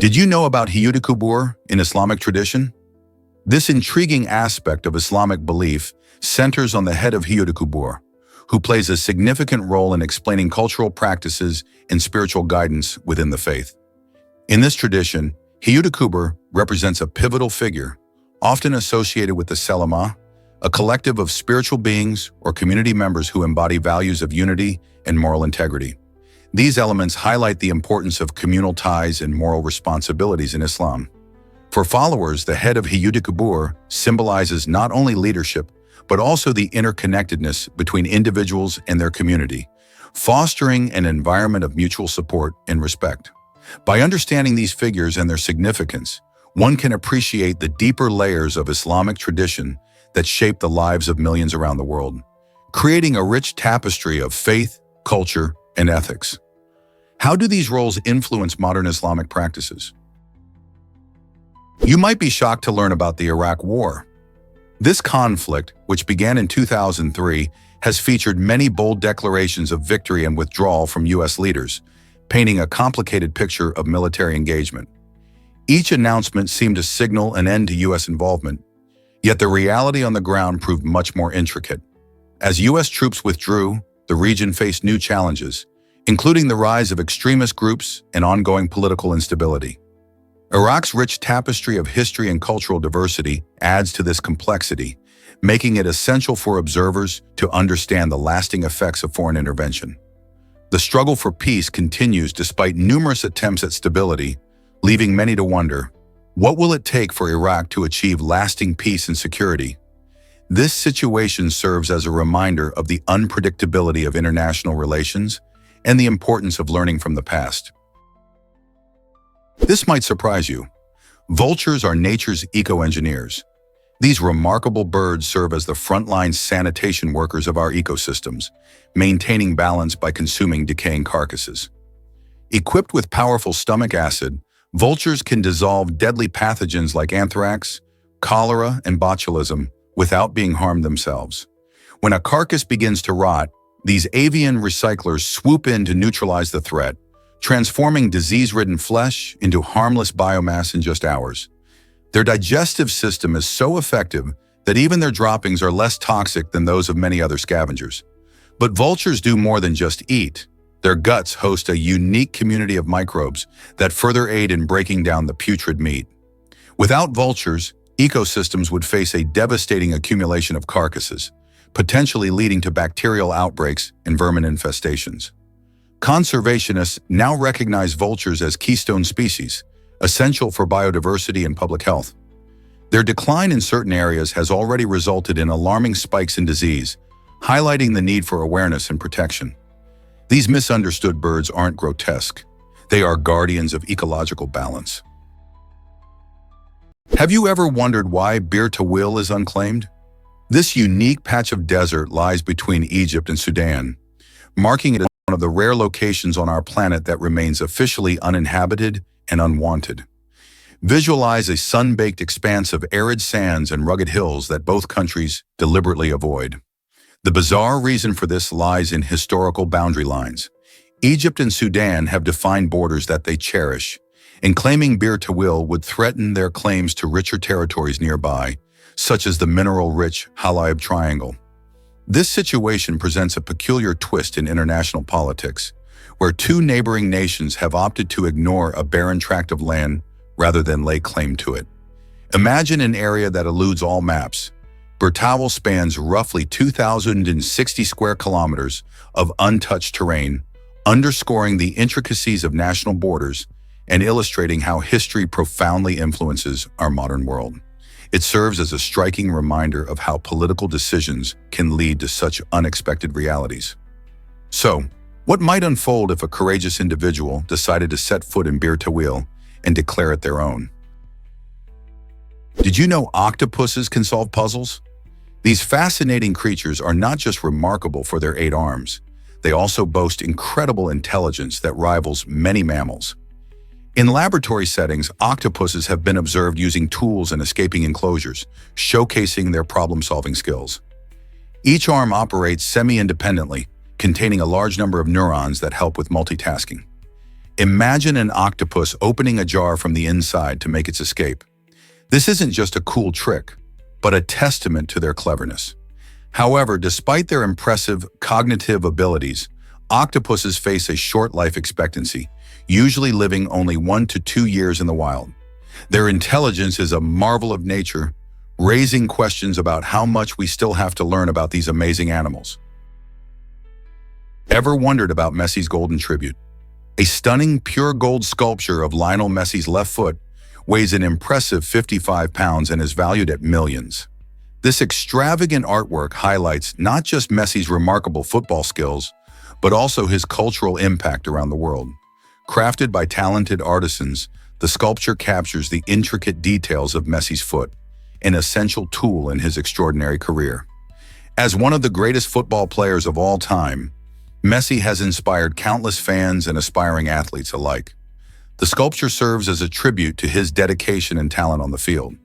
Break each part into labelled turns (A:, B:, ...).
A: Did you know about Hiyudikubur in Islamic tradition? This intriguing aspect of Islamic belief centers on the head of Hiyudikubur, who plays a significant role in explaining cultural practices and spiritual guidance within the faith. In this tradition, Hiyudikubur represents a pivotal figure, often associated with the Selama, a collective of spiritual beings or community members who embody values of unity and moral integrity. These elements highlight the importance of communal ties and moral responsibilities in Islam. For followers, the head of Hiyudikubur symbolizes not only leadership, but also the interconnectedness between individuals and their community, fostering an environment of mutual support and respect. By understanding these figures and their significance, one can appreciate the deeper layers of Islamic tradition that shape the lives of millions around the world, creating a rich tapestry of faith, culture, and ethics. How do these roles influence modern Islamic practices? You might be shocked to learn about the Iraq War. This conflict, which began in 2003, has featured many bold declarations of victory and withdrawal from U.S. leaders, painting a complicated picture of military engagement. Each announcement seemed to signal an end to U.S. involvement, yet the reality on the ground proved much more intricate. As U.S. troops withdrew, the region faced new challenges, including the rise of extremist groups and ongoing political instability. Iraq's rich tapestry of history and cultural diversity adds to this complexity, making it essential for observers to understand the lasting effects of foreign intervention. The struggle for peace continues despite numerous attempts at stability, leaving many to wonder, what will it take for Iraq to achieve lasting peace and security? This situation serves as a reminder of the unpredictability of international relations and the importance of learning from the past. This might surprise you. Vultures are nature's eco-engineers. These remarkable birds serve as the frontline sanitation workers of our ecosystems, maintaining balance by consuming decaying carcasses. Equipped with powerful stomach acid, vultures can dissolve deadly pathogens like anthrax, cholera, and botulism without being harmed themselves. When a carcass begins to rot, these avian recyclers swoop in to neutralize the threat, transforming disease-ridden flesh into harmless biomass in just hours. Their digestive system is so effective that even their droppings are less toxic than those of many other scavengers. But vultures do more than just eat. Their guts host a unique community of microbes that further aid in breaking down the putrid meat. Without vultures, ecosystems would face a devastating accumulation of carcasses, potentially leading to bacterial outbreaks and vermin infestations. Conservationists now recognize vultures as keystone species, essential for biodiversity and public health. Their decline in certain areas has already resulted in alarming spikes in disease, highlighting the need for awareness and protection. These misunderstood birds aren't grotesque. They are guardians of ecological balance. Have you ever wondered why Bir Tawil is unclaimed? This unique patch of desert lies between Egypt and Sudan, marking it as one of the rare locations on our planet that remains officially uninhabited and unwanted. Visualize a sun-baked expanse of arid sands and rugged hills that both countries deliberately avoid. The bizarre reason for this lies in historical boundary lines. Egypt and Sudan have defined borders that they cherish, and claiming Bir Tawil would threaten their claims to richer territories nearby, such as the mineral-rich Halayb Triangle. This situation presents a peculiar twist in international politics, where two neighboring nations have opted to ignore a barren tract of land rather than lay claim to it. Imagine an area that eludes all maps. Bir Tawil spans roughly 2,060 square kilometers of untouched terrain, underscoring the intricacies of national borders and illustrating how history profoundly influences our modern world. It serves as a striking reminder of how political decisions can lead to such unexpected realities. So, what might unfold if a courageous individual decided to set foot in Bir Tawil and declare it their own? Did you know octopuses can solve puzzles? These fascinating creatures are not just remarkable for their 8 arms, they also boast incredible intelligence that rivals many mammals. In laboratory settings, octopuses have been observed using tools and escaping enclosures, showcasing their problem-solving skills. Each arm operates semi-independently, containing a large number of neurons that help with multitasking. Imagine an octopus opening a jar from the inside to make its escape. This isn't just a cool trick, but a testament to their cleverness. However, despite their impressive cognitive abilities, octopuses face a short life expectancy, usually living only 1 to 2 years in the wild. Their intelligence is a marvel of nature, raising questions about how much we still have to learn about these amazing animals. Ever wondered about Messi's golden tribute? A stunning pure gold sculpture of Lionel Messi's left foot weighs an impressive 55 pounds and is valued at millions. This extravagant artwork highlights not just Messi's remarkable football skills, but also his cultural impact around the world. Crafted by talented artisans, the sculpture captures the intricate details of Messi's foot, an essential tool in his extraordinary career. As one of the greatest football players of all time, Messi has inspired countless fans and aspiring athletes alike. The sculpture serves as a tribute to his dedication and talent on the field.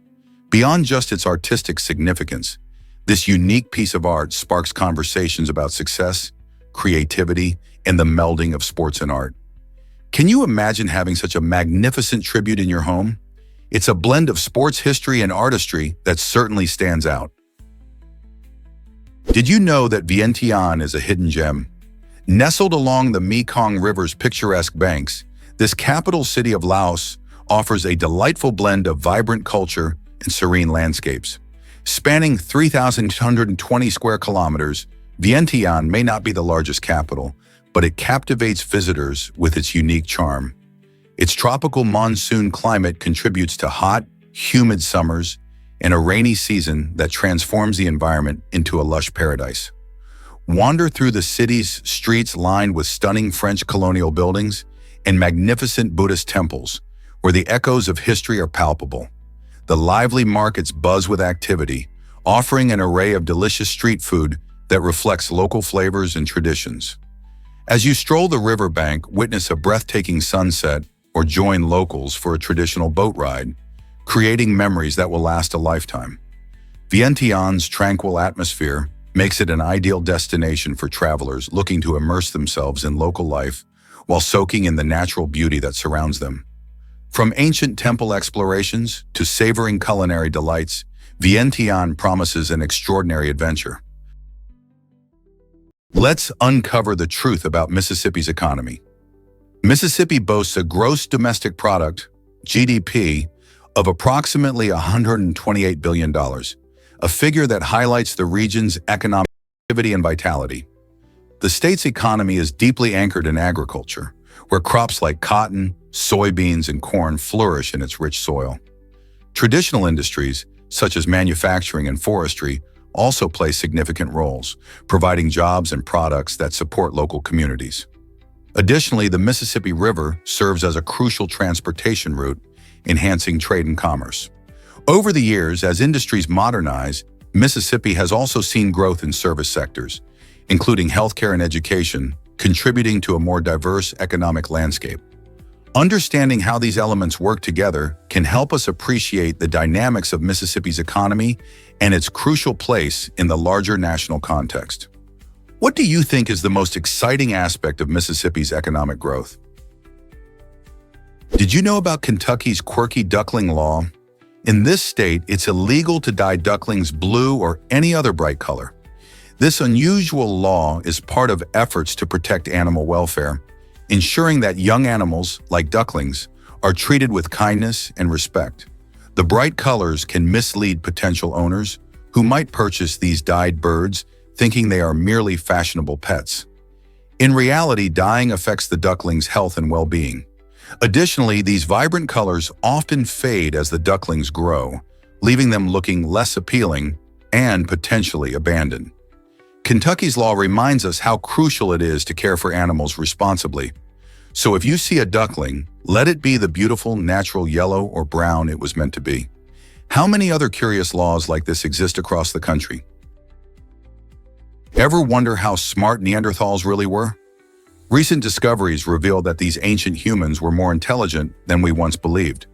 A: Beyond just its artistic significance, this unique piece of art sparks conversations about success, creativity, and the melding of sports and art. Can you imagine having such a magnificent tribute in your home? It's a blend of sports history and artistry that certainly stands out. Did you know that Vientiane is a hidden gem? Nestled along the Mekong River's picturesque banks, this capital city of Laos offers a delightful blend of vibrant culture and serene landscapes. Spanning 3,220 square kilometers, Vientiane may not be the largest capital, but it captivates visitors with its unique charm. Its tropical monsoon climate contributes to hot, humid summers and a rainy season that transforms the environment into a lush paradise. Wander through the city's streets lined with stunning French colonial buildings and magnificent Buddhist temples, where the echoes of history are palpable. The lively markets buzz with activity, offering an array of delicious street food that reflects local flavors and traditions. As you stroll the riverbank, witness a breathtaking sunset or join locals for a traditional boat ride, creating memories that will last a lifetime. Vientiane's tranquil atmosphere makes it an ideal destination for travelers looking to immerse themselves in local life while soaking in the natural beauty that surrounds them. From ancient temple explorations to savoring culinary delights, Vientiane promises an extraordinary adventure. Let's uncover the truth about Mississippi's economy. Mississippi boasts a gross domestic product, GDP, of approximately $128 billion, a figure that highlights the region's economic activity and vitality. The state's economy is deeply anchored in agriculture, where crops like cotton, soybeans, and corn flourish in its rich soil. Traditional industries, such as manufacturing and forestry, also play significant roles, providing jobs and products that support local communities. Additionally, the Mississippi River serves as a crucial transportation route, enhancing trade and commerce. Over the years, as industries modernize, Mississippi has also seen growth in service sectors, including healthcare and education, contributing to a more diverse economic landscape. Understanding how these elements work together can help us appreciate the dynamics of Mississippi's economy and its crucial place in the larger national context. What do you think is the most exciting aspect of Mississippi's economic growth? Did you know about Kentucky's quirky duckling law? In this state, it's illegal to dye ducklings blue or any other bright color. This unusual law is part of efforts to protect animal welfare, ensuring that young animals, like ducklings, are treated with kindness and respect. The bright colors can mislead potential owners who might purchase these dyed birds thinking they are merely fashionable pets. In reality, dyeing affects the ducklings' health and well-being. Additionally, these vibrant colors often fade as the ducklings grow, leaving them looking less appealing and potentially abandoned. Kentucky's law reminds us how crucial it is to care for animals responsibly. So if you see a duckling, let it be the beautiful, natural yellow or brown it was meant to be. How many other curious laws like this exist across the country? Ever wonder how smart Neanderthals really were? Recent discoveries reveal that these ancient humans were more intelligent than we once believed.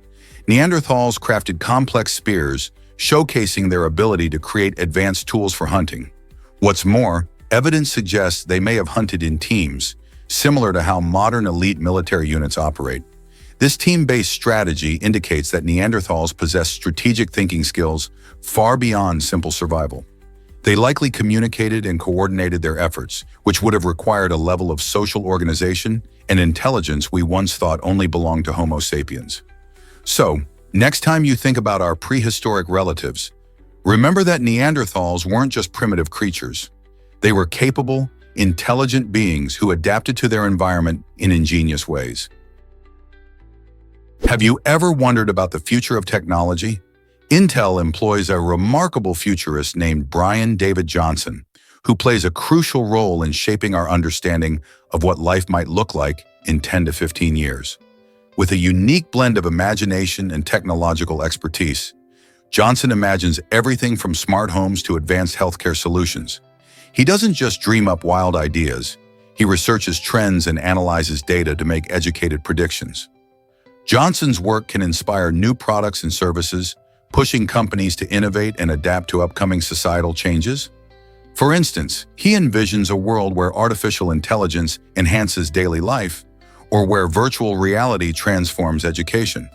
A: Neanderthals crafted complex spears, showcasing their ability to create advanced tools for hunting. What's more, evidence suggests they may have hunted in teams, similar to how modern elite military units operate. This team-based strategy indicates that Neanderthals possess strategic thinking skills far beyond simple survival. They likely communicated and coordinated their efforts, which would have required a level of social organization and intelligence we once thought only belonged to Homo sapiens. So, next time you think about our prehistoric relatives, remember that Neanderthals weren't just primitive creatures. They were capable, intelligent beings who adapted to their environment in ingenious ways. Have you ever wondered about the future of technology? Intel employs a remarkable futurist named Brian David Johnson, who plays a crucial role in shaping our understanding of what life might look like in 10 to 15 years. With a unique blend of imagination and technological expertise, Johnson imagines everything from smart homes to advanced healthcare solutions. He doesn't just dream up wild ideas, he researches trends and analyzes data to make educated predictions. Johnson's work can inspire new products and services, pushing companies to innovate and adapt to upcoming societal changes. For instance, he envisions a world where artificial intelligence enhances daily life, or where virtual reality transforms education.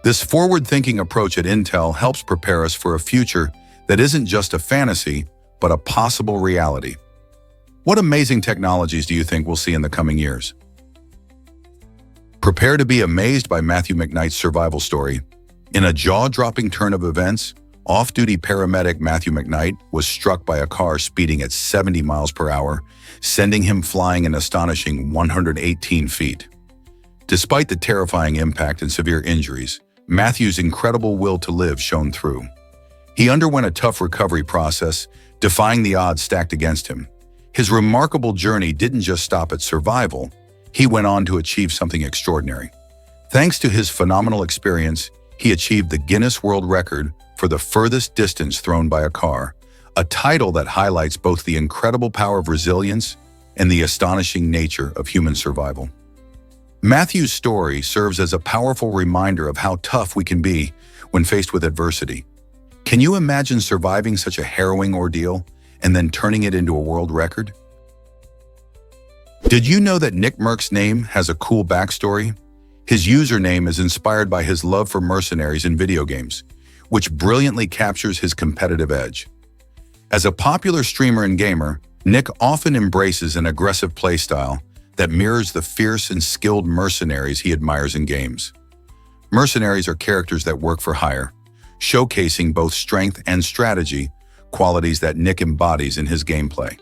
A: This forward-thinking approach at Intel helps prepare us for a future that isn't just a fantasy, but a possible reality. What amazing technologies do you think we'll see in the coming years? Prepare to be amazed by Matthew McKnight's survival story. In a jaw-dropping turn of events, off-duty paramedic Matthew McKnight was struck by a car speeding at 70 miles per hour, sending him flying an astonishing 118 feet. Despite the terrifying impact and severe injuries, Matthew's incredible will to live shone through. He underwent a tough recovery process, defying the odds stacked against him. His remarkable journey didn't just stop at survival, he went on to achieve something extraordinary. Thanks to his phenomenal experience, he achieved the Guinness World Record for the furthest distance thrown by a car, a title that highlights both the incredible power of resilience and the astonishing nature of human survival. Matthew's story serves as a powerful reminder of how tough we can be when faced with adversity. Can you imagine surviving such a harrowing ordeal and then turning it into a world record? Did you know that Nick Merck's name has a cool backstory? His username is inspired by his love for mercenaries in video games, which brilliantly captures his competitive edge. As a popular streamer and gamer, Nick often embraces an aggressive playstyle that mirrors the fierce and skilled mercenaries he admires in games. Mercenaries are characters that work for hire, showcasing both strength and strategy, qualities that Nick embodies in his gameplay.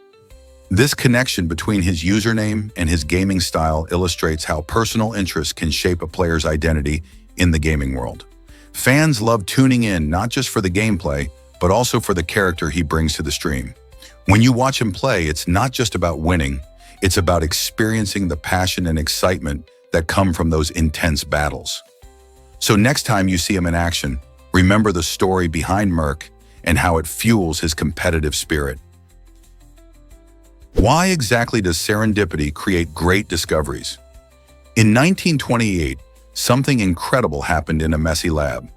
A: This connection between his username and his gaming style illustrates how personal interests can shape a player's identity in the gaming world. Fans love tuning in not just for the gameplay, but also for the character he brings to the stream. When you watch him play, it's not just about winning, it's about experiencing the passion and excitement that come from those intense battles. So next time you see him in action, remember the story behind Merck and how it fuels his competitive spirit. Why exactly does serendipity create great discoveries? In 1928, something incredible happened in a messy lab.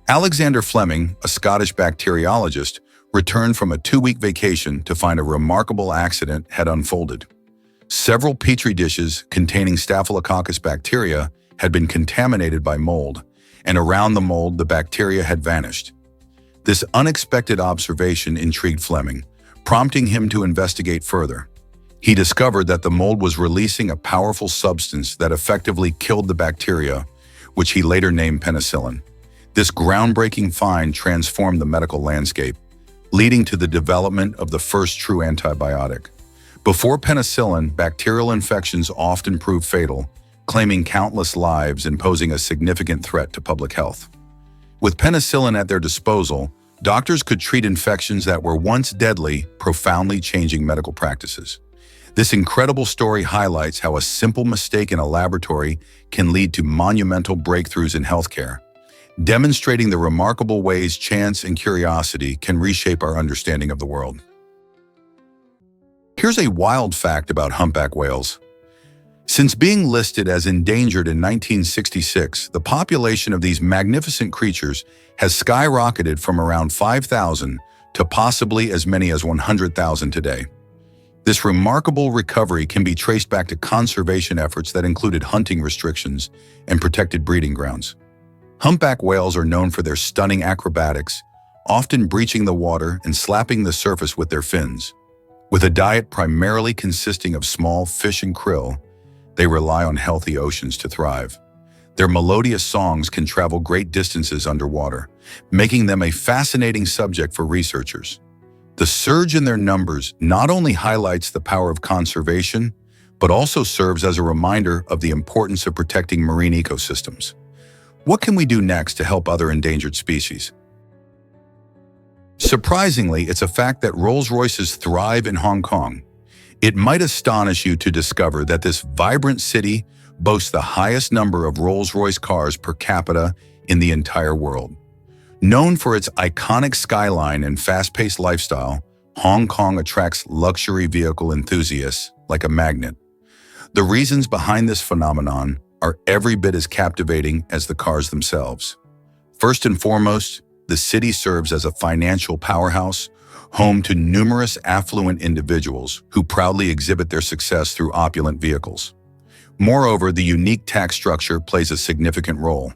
A: Alexander Fleming, a Scottish bacteriologist, returned from a 2-week vacation to find a remarkable accident had unfolded. Several petri dishes containing Staphylococcus bacteria had been contaminated by mold, and around the mold the bacteria had vanished. This unexpected observation intrigued Fleming, prompting him to investigate further. He discovered that the mold was releasing a powerful substance that effectively killed the bacteria, which he later named penicillin. This groundbreaking find transformed the medical landscape, leading to the development of the first true antibiotic. Before penicillin, bacterial infections often proved fatal, claiming countless lives and posing a significant threat to public health. With penicillin at their disposal, doctors could treat infections that were once deadly, profoundly changing medical practices. This incredible story highlights how a simple mistake in a laboratory can lead to monumental breakthroughs in healthcare, demonstrating the remarkable ways chance and curiosity can reshape our understanding of the world. Here's a wild fact about humpback whales. Since being listed as endangered in 1966, the population of these magnificent creatures has skyrocketed from around 5,000 to possibly as many as 100,000 today. This remarkable recovery can be traced back to conservation efforts that included hunting restrictions and protected breeding grounds. Humpback whales are known for their stunning acrobatics, often breaching the water and slapping the surface with their fins. With a diet primarily consisting of small fish and krill, they rely on healthy oceans to thrive. Their melodious songs can travel great distances underwater, making them a fascinating subject for researchers. The surge in their numbers not only highlights the power of conservation, but also serves as a reminder of the importance of protecting marine ecosystems. What can we do next to help other endangered species? Surprisingly, it's a fact that Rolls-Royces thrive in Hong Kong. It might astonish you to discover that this vibrant city boasts the highest number of Rolls-Royce cars per capita in the entire world. Known for its iconic skyline and fast-paced lifestyle, Hong Kong attracts luxury vehicle enthusiasts like a magnet. The reasons behind this phenomenon are every bit as captivating as the cars themselves. First and foremost, the city serves as a financial powerhouse, home to numerous affluent individuals who proudly exhibit their success through opulent vehicles. Moreover, the unique tax structure plays a significant role.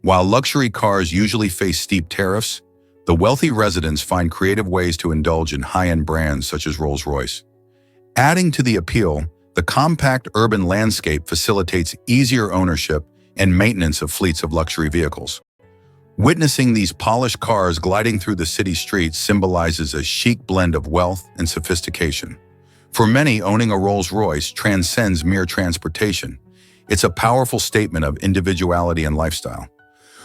A: While luxury cars usually face steep tariffs, the wealthy residents find creative ways to indulge in high-end brands such as Rolls-Royce. Adding to the appeal, the compact urban landscape facilitates easier ownership and maintenance of fleets of luxury vehicles. Witnessing these polished cars gliding through the city streets symbolizes a chic blend of wealth and sophistication. For many, owning a Rolls-Royce transcends mere transportation. It's a powerful statement of individuality and lifestyle.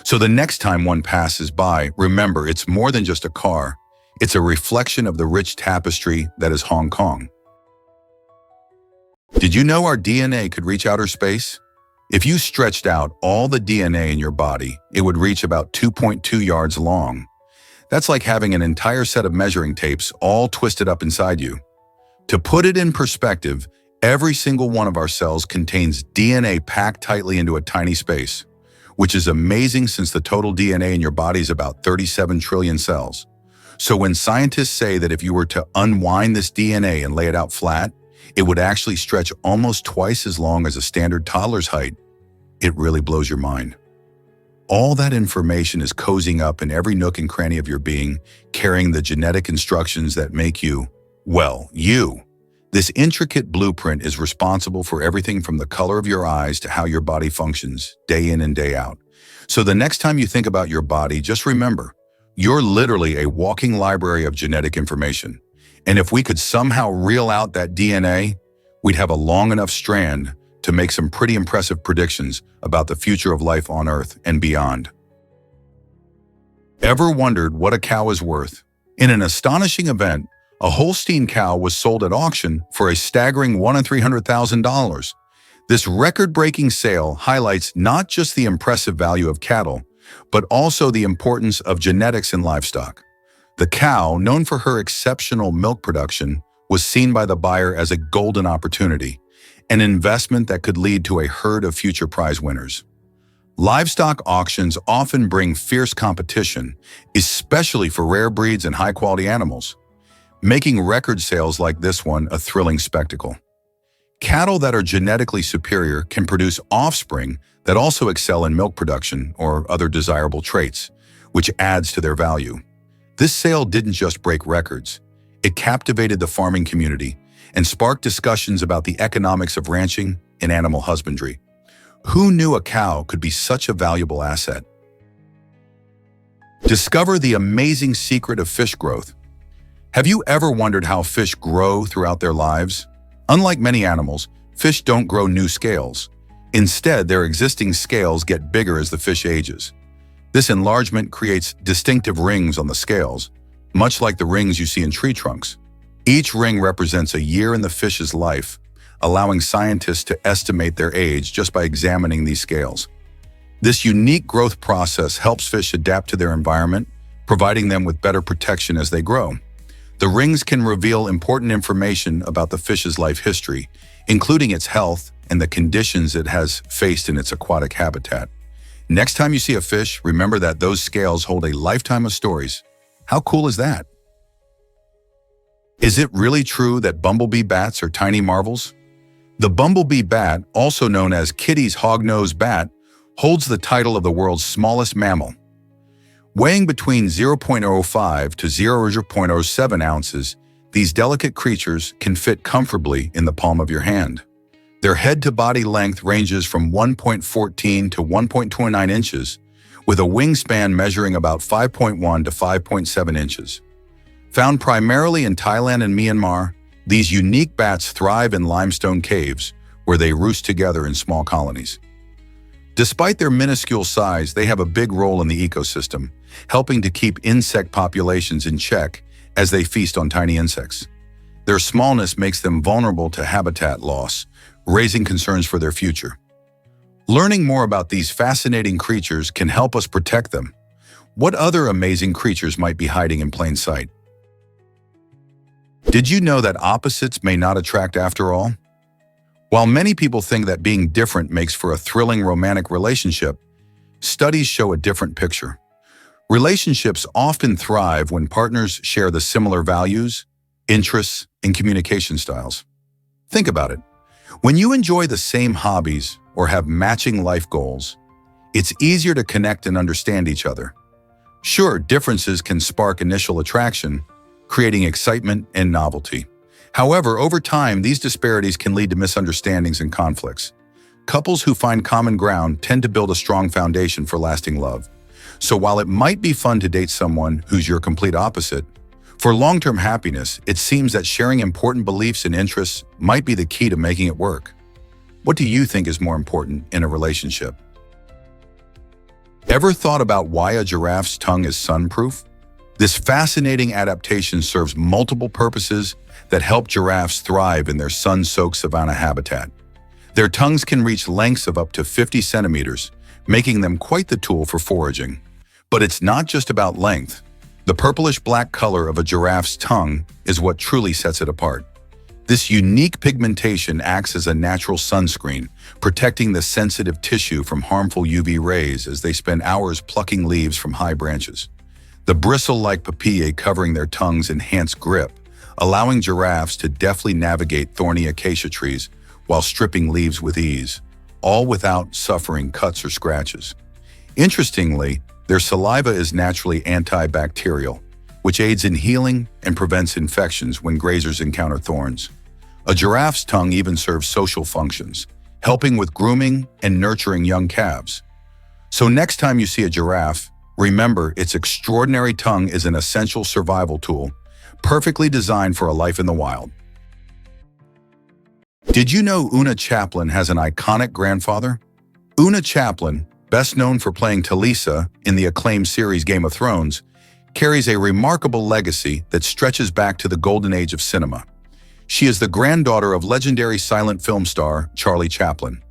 A: So the next time one passes by, remember it's more than just a car. It's a reflection of the rich tapestry that is Hong Kong. Did you know our DNA could reach outer space? If you stretched out all the DNA in your body, it would reach about 2.2 yards long. That's like having an entire set of measuring tapes all twisted up inside you. To put it in perspective, every single one of our cells contains DNA packed tightly into a tiny space, which is amazing since the total DNA in your body is about 37 trillion cells. So when scientists say that if you were to unwind this DNA and lay it out flat, it would actually stretch almost twice as long as a standard toddler's height, it really blows your mind. All that information is cozying up in every nook and cranny of your being, carrying the genetic instructions that make you, well, you. This intricate blueprint is responsible for everything from the color of your eyes to how your body functions, day in and day out. So the next time you think about your body, just remember, you're literally a walking library of genetic information. And if we could somehow reel out that DNA, we'd have a long enough strand to make some pretty impressive predictions about the future of life on Earth and beyond. Ever wondered what a cow is worth? In an astonishing event, a Holstein cow was sold at auction for a staggering $1 in $300,000. This record-breaking sale highlights not just the impressive value of cattle, but also the importance of genetics in livestock. The cow, known for her exceptional milk production, was seen by the buyer as a golden opportunity, an investment that could lead to a herd of future prize winners. Livestock auctions often bring fierce competition, especially for rare breeds and high-quality animals, making record sales like this one a thrilling spectacle. Cattle that are genetically superior can produce offspring that also excel in milk production or other desirable traits, which adds to their value. This sale didn't just break records. It captivated the farming community and sparked discussions about the economics of ranching and animal husbandry. Who knew a cow could be such a valuable asset? Discover the amazing secret of fish growth. Have you ever wondered how fish grow throughout their lives? Unlike many animals, fish don't grow new scales. Instead, their existing scales get bigger as the fish ages. This enlargement creates distinctive rings on the scales, much like the rings you see in tree trunks. Each ring represents a year in the fish's life, allowing scientists to estimate their age just by examining these scales. This unique growth process helps fish adapt to their environment, providing them with better protection as they grow. The rings can reveal important information about the fish's life history, including its health and the conditions it has faced in its aquatic habitat. Next time you see a fish, remember that those scales hold a lifetime of stories. How cool is that? Is it really true that bumblebee bats are tiny marvels? The bumblebee bat, also known as Kitty's hognose bat, holds the title of the world's smallest mammal. Weighing between 0.05 to 0.07 ounces, these delicate creatures can fit comfortably in the palm of your hand. Their head-to-body length ranges from 1.14 to 1.29 inches, with a wingspan measuring about 5.1 to 5.7 inches. Found primarily in Thailand and Myanmar, these unique bats thrive in limestone caves, where they roost together in small colonies. Despite their minuscule size, they have a big role in the ecosystem, helping to keep insect populations in check as they feast on tiny insects. Their smallness makes them vulnerable to habitat loss, raising concerns for their future. Learning more about these fascinating creatures can help us protect them. What other amazing creatures might be hiding in plain sight? Did you know that opposites may not attract after all? While many people think that being different makes for a thrilling romantic relationship, studies show a different picture. Relationships often thrive when partners share the similar values, interests, and communication styles. Think about it. When you enjoy the same hobbies or have matching life goals, it's easier to connect and understand each other. Sure, differences can spark initial attraction, creating excitement and novelty. However, over time, these disparities can lead to misunderstandings and conflicts. Couples who find common ground tend to build a strong foundation for lasting love. So while it might be fun to date someone who's your complete opposite, for long-term happiness, it seems that sharing important beliefs and interests might be the key to making it work. What do you think is more important in a relationship? Ever thought about why a giraffe's tongue is sunproof? This fascinating adaptation serves multiple purposes that help giraffes thrive in their sun-soaked savanna habitat. Their tongues can reach lengths of up to 50 centimeters, making them quite the tool for foraging. But it's not just about length. The purplish-black color of a giraffe's tongue is what truly sets it apart. This unique pigmentation acts as a natural sunscreen, protecting the sensitive tissue from harmful UV rays as they spend hours plucking leaves from high branches. The bristle-like papillae covering their tongues enhance grip, allowing giraffes to deftly navigate thorny acacia trees while stripping leaves with ease, all without suffering cuts or scratches. Interestingly, their saliva is naturally antibacterial, which aids in healing and prevents infections when grazers encounter thorns. A giraffe's tongue even serves social functions, helping with grooming and nurturing young calves. So next time you see a giraffe, remember its extraordinary tongue is an essential survival tool, perfectly designed for a life in the wild. Did you know Oona Chaplin has an iconic grandfather? Oona Chaplin, best known for playing Talisa in the acclaimed series Game of Thrones, carries a remarkable legacy that stretches back to the golden age of cinema. She is the granddaughter of legendary silent film star Charlie Chaplin,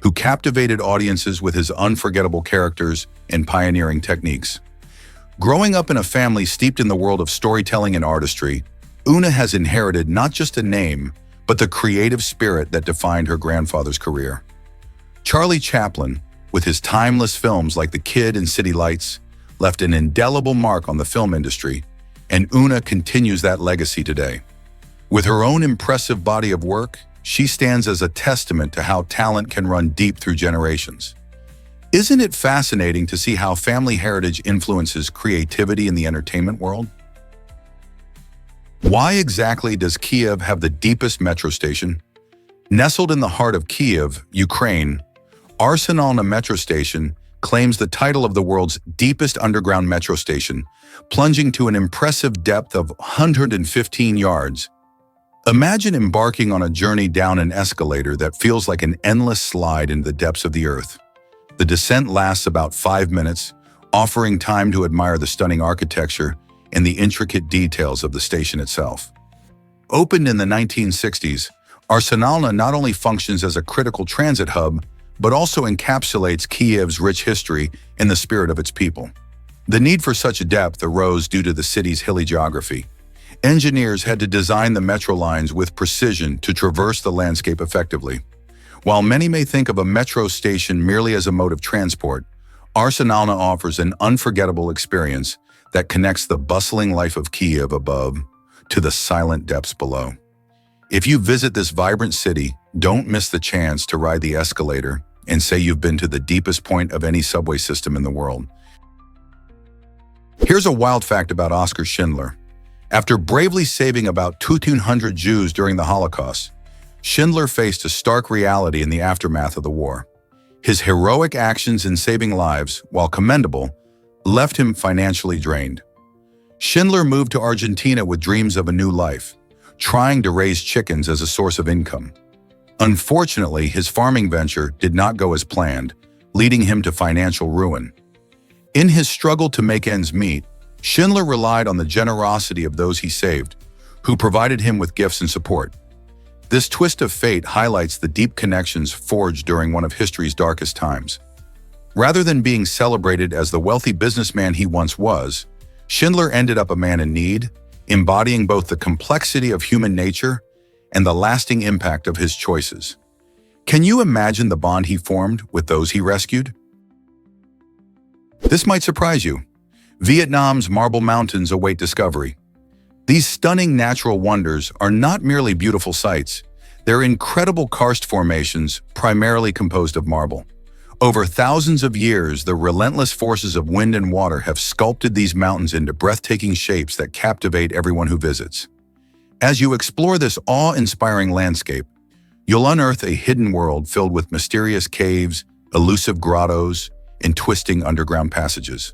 A: who captivated audiences with his unforgettable characters and pioneering techniques. Growing up in a family steeped in the world of storytelling and artistry, Oona has inherited not just a name, but the creative spirit that defined her grandfather's career. Charlie Chaplin, with his timeless films like The Kid and City Lights, left an indelible mark on the film industry, and Oona continues that legacy today. With her own impressive body of work, she stands as a testament to how talent can run deep through generations. Isn't it fascinating to see how family heritage influences creativity in the entertainment world? Why exactly does Kiev have the deepest metro station? Nestled in the heart of Kiev, Ukraine, Arsenalna metro station claims the title of the world's deepest underground metro station, plunging to an impressive depth of 115 yards. Imagine embarking on a journey down an escalator that feels like an endless slide into the depths of the earth. The descent lasts about 5 minutes, offering time to admire the stunning architecture and the intricate details of the station itself. Opened in the 1960s, Arsenalna not only functions as a critical transit hub, but also encapsulates Kiev's rich history and the spirit of its people. The need for such depth arose due to the city's hilly geography. Engineers had to design the metro lines with precision to traverse the landscape effectively. While many may think of a metro station merely as a mode of transport, Arsenalna offers an unforgettable experience that connects the bustling life of Kiev above to the silent depths below. If you visit this vibrant city, don't miss the chance to ride the escalator and say you've been to the deepest point of any subway system in the world. Here's a wild fact about Oskar Schindler. After bravely saving about 1,200 Jews during the Holocaust, Schindler faced a stark reality in the aftermath of the war. His heroic actions in saving lives, while commendable, left him financially drained. Schindler moved to Argentina with dreams of a new life, trying to raise chickens as a source of income. Unfortunately, his farming venture did not go as planned, leading him to financial ruin. In his struggle to make ends meet, Schindler relied on the generosity of those he saved, who provided him with gifts and support. This twist of fate highlights the deep connections forged during one of history's darkest times. Rather than being celebrated as the wealthy businessman he once was, Schindler ended up a man in need, embodying both the complexity of human nature and the lasting impact of his choices. Can you imagine the bond he formed with those he rescued? This might surprise you. Vietnam's Marble Mountains await discovery. These stunning natural wonders are not merely beautiful sights. They're incredible karst formations primarily composed of marble. Over thousands of years, the relentless forces of wind and water have sculpted these mountains into breathtaking shapes that captivate everyone who visits. As you explore this awe-inspiring landscape, you'll unearth a hidden world filled with mysterious caves, elusive grottos, and twisting underground passages.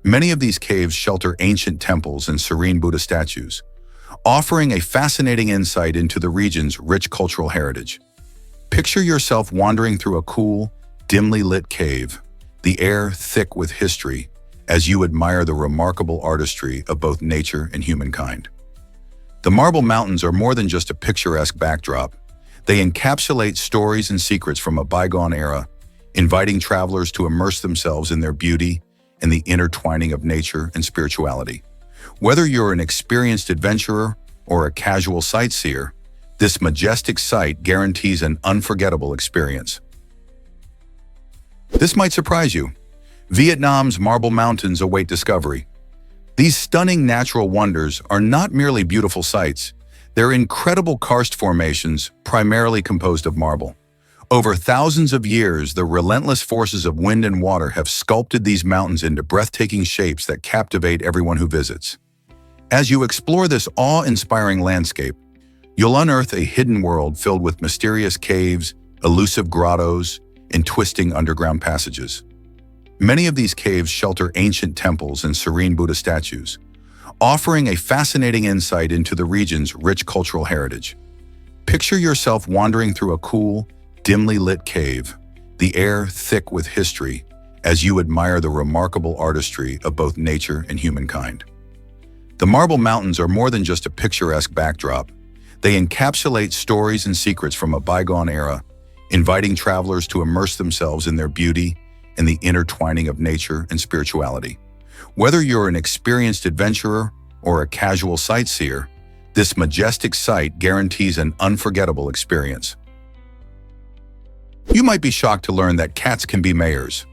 A: Many of these caves shelter ancient temples and serene Buddha statues, offering a fascinating insight into the region's rich cultural heritage. Picture yourself wandering through a cool, dimly lit cave, the air thick with history, as you admire the remarkable artistry of both nature and humankind. The Marble Mountains are more than just a picturesque backdrop. They encapsulate stories and secrets from a bygone era, inviting travelers to immerse themselves in their beauty and the intertwining of nature and spirituality. Whether you're an experienced adventurer or a casual sightseer, this majestic site guarantees an unforgettable experience. This might surprise you. Vietnam's Marble Mountains await discovery. These stunning natural wonders are not merely beautiful sights. They're incredible karst formations primarily composed of marble. Over thousands of years, the relentless forces of wind and water have sculpted these mountains into breathtaking shapes that captivate everyone who visits. As you explore this awe-inspiring landscape, you'll unearth a hidden world filled with mysterious caves, elusive grottos, and twisting underground passages. Many of these caves shelter ancient temples and serene Buddha statues, offering a fascinating insight into the region's rich cultural heritage. Picture yourself wandering through a cool, dimly lit cave, the air thick with history, as you admire the remarkable artistry of both nature and humankind. The Marble Mountains are more than just a picturesque backdrop. They encapsulate stories and secrets from a bygone era, inviting travelers to immerse themselves in their beauty and the intertwining of nature and spirituality. Whether you're an experienced adventurer or a casual sightseer, this majestic site guarantees an unforgettable experience. You might be shocked to learn that cats can be mayors.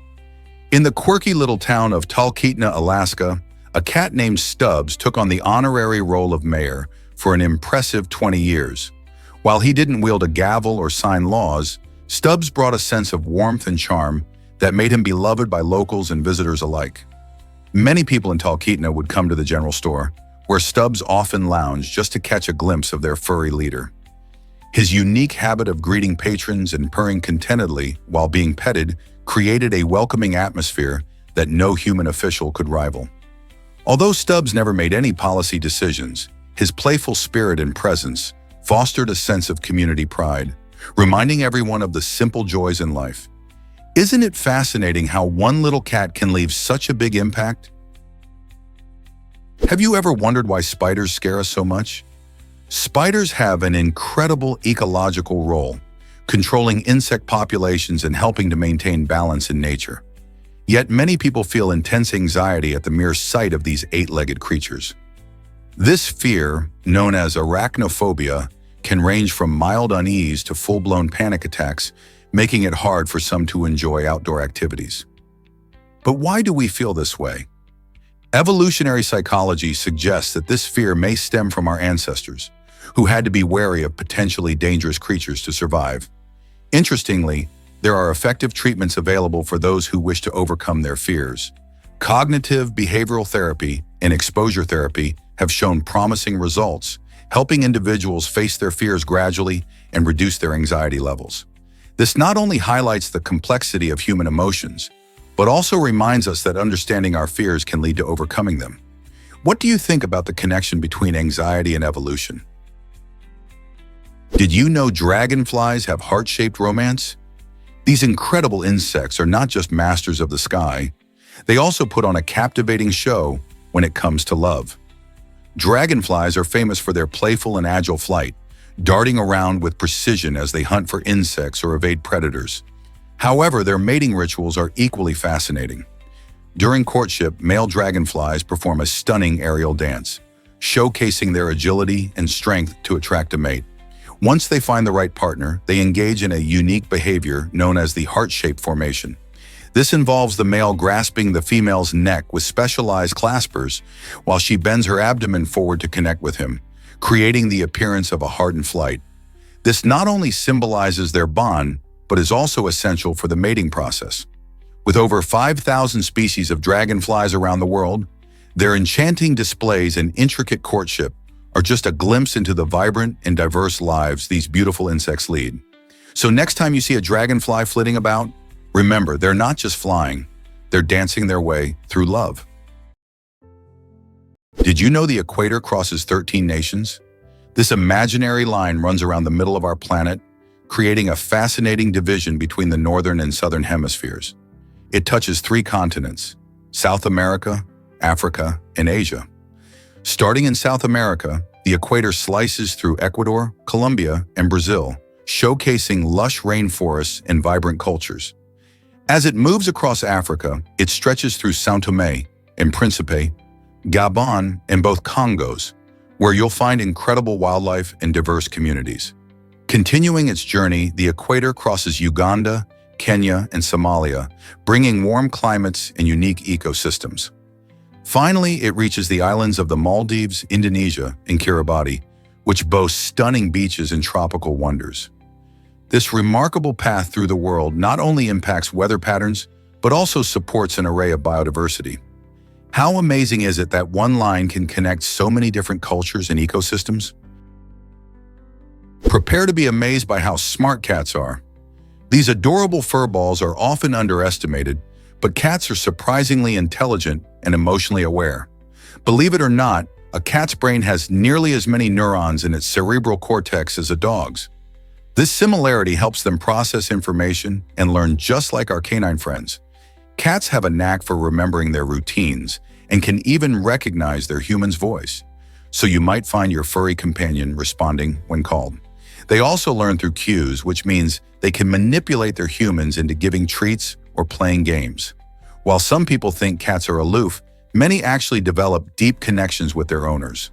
A: In the quirky little town of Talkeetna, Alaska, a cat named Stubbs took on the honorary role of mayor for an impressive 20 years. While he didn't wield a gavel or sign laws, Stubbs brought a sense of warmth and charm that made him beloved by locals and visitors alike. Many people in Talkeetna would come to the general store, where Stubbs often lounged just to catch a glimpse of their furry leader. His unique habit of greeting patrons and purring contentedly while being petted created a welcoming atmosphere that no human official could rival. Although Stubbs never made any policy decisions, his playful spirit and presence fostered a sense of community pride, reminding everyone of the simple joys in life. Isn't it fascinating how one little cat can leave such a big impact? Have you ever wondered why spiders scare us so much? Spiders have an incredible ecological role, controlling insect populations and helping to maintain balance in nature. Yet many people feel intense anxiety at the mere sight of these eight-legged creatures. This fear, known as arachnophobia, can range from mild unease to full-blown panic attacks, making it hard for some to enjoy outdoor activities. But why do we feel this way? Evolutionary psychology suggests that this fear may stem from our ancestors, who had to be wary of potentially dangerous creatures to survive. Interestingly, there are effective treatments available for those who wish to overcome their fears. Cognitive behavioral therapy and exposure therapy have shown promising results, helping individuals face their fears gradually and reduce their anxiety levels. This not only highlights the complexity of human emotions, but also reminds us that understanding our fears can lead to overcoming them. What do you think about the connection between anxiety and evolution? Did you know dragonflies have heart-shaped romance? These incredible insects are not just masters of the sky, they also put on a captivating show when it comes to love. Dragonflies are famous for their playful and agile flight, darting around with precision as they hunt for insects or evade predators. However, their mating rituals are equally fascinating. During courtship, male dragonflies perform a stunning aerial dance, showcasing their agility and strength to attract a mate. Once they find the right partner, they engage in a unique behavior known as the heart-shaped formation. This involves the male grasping the female's neck with specialized claspers while she bends her abdomen forward to connect with him, creating the appearance of a heart in flight. This not only symbolizes their bond, but is also essential for the mating process. With over 5,000 species of dragonflies around the world, their enchanting displays and intricate courtship are just a glimpse into the vibrant and diverse lives these beautiful insects lead. So next time you see a dragonfly flitting about, remember, they're not just flying, they're dancing their way through love. Did you know the equator crosses 13 nations? This imaginary line runs around the middle of our planet, creating a fascinating division between the northern and southern hemispheres. It touches 3 continents: South America, Africa, and Asia. Starting in South America, the equator slices through Ecuador, Colombia, and Brazil, showcasing lush rainforests and vibrant cultures. As it moves across Africa, it stretches through São Tomé and Príncipe, Gabon, and both Congos, where you'll find incredible wildlife and diverse communities. Continuing its journey, the equator crosses Uganda, Kenya, and Somalia, bringing warm climates and unique ecosystems. Finally, it reaches the islands of the Maldives, Indonesia, and Kiribati, which boast stunning beaches and tropical wonders. This remarkable path through the world not only impacts weather patterns, but also supports an array of biodiversity. How amazing is it that one line can connect so many different cultures and ecosystems? Prepare to be amazed by how smart cats are. These adorable furballs are often underestimated, but cats are surprisingly intelligent and emotionally aware. Believe it or not, a cat's brain has nearly as many neurons in its cerebral cortex as a dog's. This similarity helps them process information and learn just like our canine friends. Cats have a knack for remembering their routines and can even recognize their human's voice, so you might find your furry companion responding when called. They also learn through cues, which means they can manipulate their humans into giving treats or playing games. While some people think cats are aloof, many actually develop deep connections with their owners.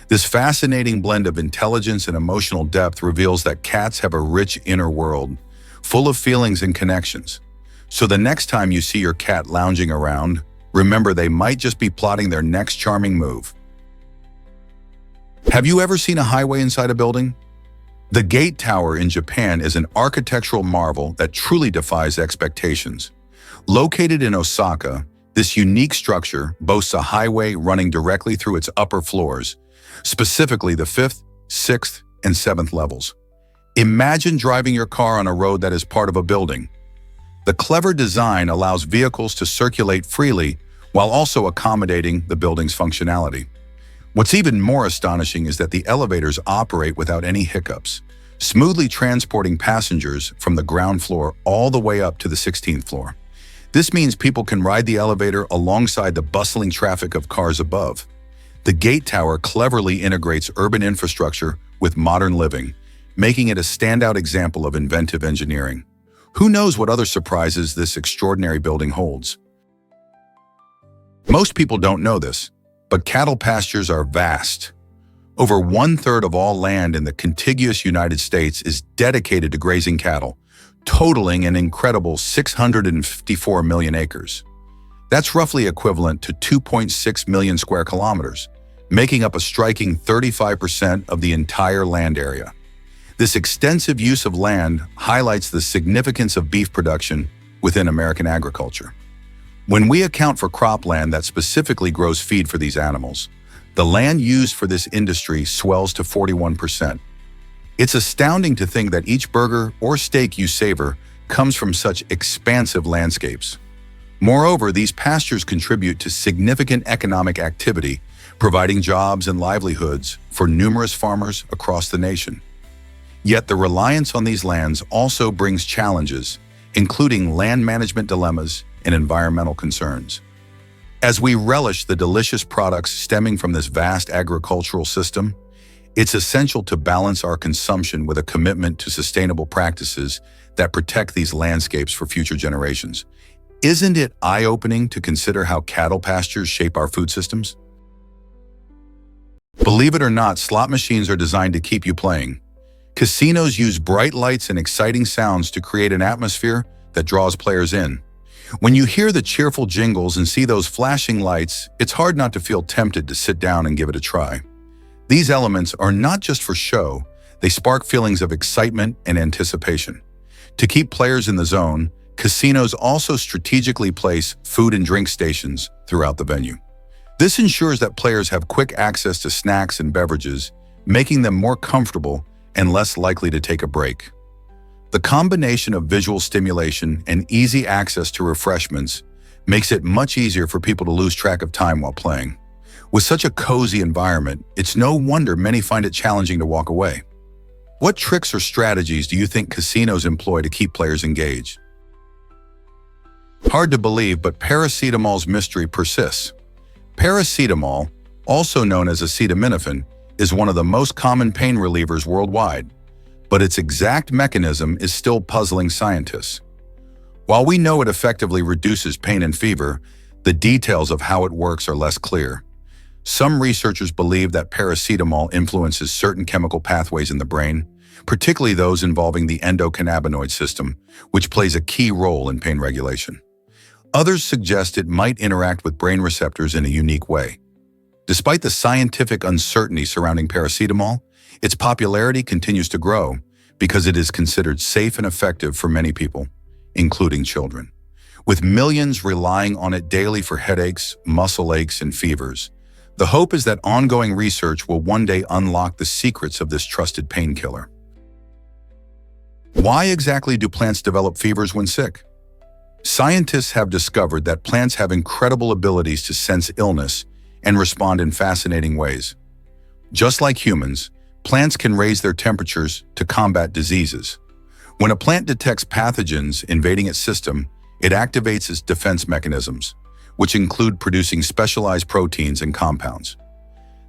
A: This fascinating blend of intelligence and emotional depth reveals that cats have a rich inner world, full of feelings and connections. So the next time you see your cat lounging around, remember they might just be plotting their next charming move. Have you ever seen a highway inside a building? The Gate Tower in Japan is an architectural marvel that truly defies expectations. Located in Osaka, this unique structure boasts a highway running directly through its upper floors, specifically the 5th, 6th, and 7th levels. Imagine driving your car on a road that is part of a building. The clever design allows vehicles to circulate freely while also accommodating the building's functionality. What's even more astonishing is that the elevators operate without any hiccups, smoothly transporting passengers from the ground floor all the way up to the 16th floor. This means people can ride the elevator alongside the bustling traffic of cars above. The Gate Tower cleverly integrates urban infrastructure with modern living, making it a standout example of inventive engineering. Who knows what other surprises this extraordinary building holds? Most people don't know this, but cattle pastures are vast. Over 1/3 of all land in the contiguous United States is dedicated to grazing cattle, totaling an incredible 654 million acres. That's roughly equivalent to 2.6 million square kilometers, making up a striking 35% of the entire land area. This extensive use of land highlights the significance of beef production within American agriculture. When we account for cropland that specifically grows feed for these animals, the land used for this industry swells to 41%. It's astounding to think that each burger or steak you savor comes from such expansive landscapes. Moreover, these pastures contribute to significant economic activity, providing jobs and livelihoods for numerous farmers across the nation. Yet the reliance on these lands also brings challenges, including land management dilemmas and environmental concerns. As we relish the delicious products stemming from this vast agricultural system, it's essential to balance our consumption with a commitment to sustainable practices that protect these landscapes for future generations. Isn't it eye-opening to consider how cattle pastures shape our food systems? Believe it or not, slot machines are designed to keep you playing. Casinos use bright lights and exciting sounds to create an atmosphere that draws players in. When you hear the cheerful jingles and see those flashing lights, it's hard not to feel tempted to sit down and give it a try. These elements are not just for show, they spark feelings of excitement and anticipation. To keep players in the zone, casinos also strategically place food and drink stations throughout the venue. This ensures that players have quick access to snacks and beverages, making them more comfortable and less likely to take a break. The combination of visual stimulation and easy access to refreshments makes it much easier for people to lose track of time while playing. With such a cozy environment, it's no wonder many find it challenging to walk away. What tricks or strategies do you think casinos employ to keep players engaged? Hard to believe, but paracetamol's mystery persists. Paracetamol, also known as acetaminophen, is one of the most common pain relievers worldwide, but its exact mechanism is still puzzling scientists. While we know it effectively reduces pain and fever, the details of how it works are less clear. Some researchers believe that paracetamol influences certain chemical pathways in the brain, particularly those involving the endocannabinoid system, which plays a key role in pain regulation. Others suggest it might interact with brain receptors in a unique way. Despite the scientific uncertainty surrounding paracetamol, its popularity continues to grow because it is considered safe and effective for many people, including children. With millions relying on it daily for headaches, muscle aches, and fevers, the hope is that ongoing research will one day unlock the secrets of this trusted painkiller. Why exactly do plants develop fevers when sick? Scientists have discovered that plants have incredible abilities to sense illness and respond in fascinating ways. Just like humans, plants can raise their temperatures to combat diseases. When a plant detects pathogens invading its system, it activates its defense mechanisms, which include producing specialized proteins and compounds.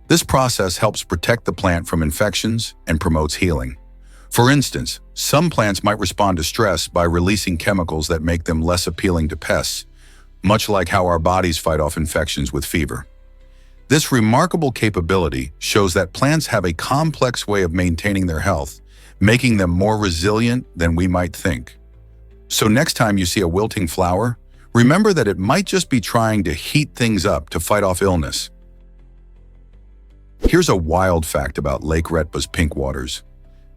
A: This process helps protect the plant from infections and promotes healing. For instance, some plants might respond to stress by releasing chemicals that make them less appealing to pests, much like how our bodies fight off infections with fever. This remarkable capability shows that plants have a complex way of maintaining their health, making them more resilient than we might think. So next time you see a wilting flower, remember that it might just be trying to heat things up to fight off illness. Here's a wild fact about Lake Retba's pink waters.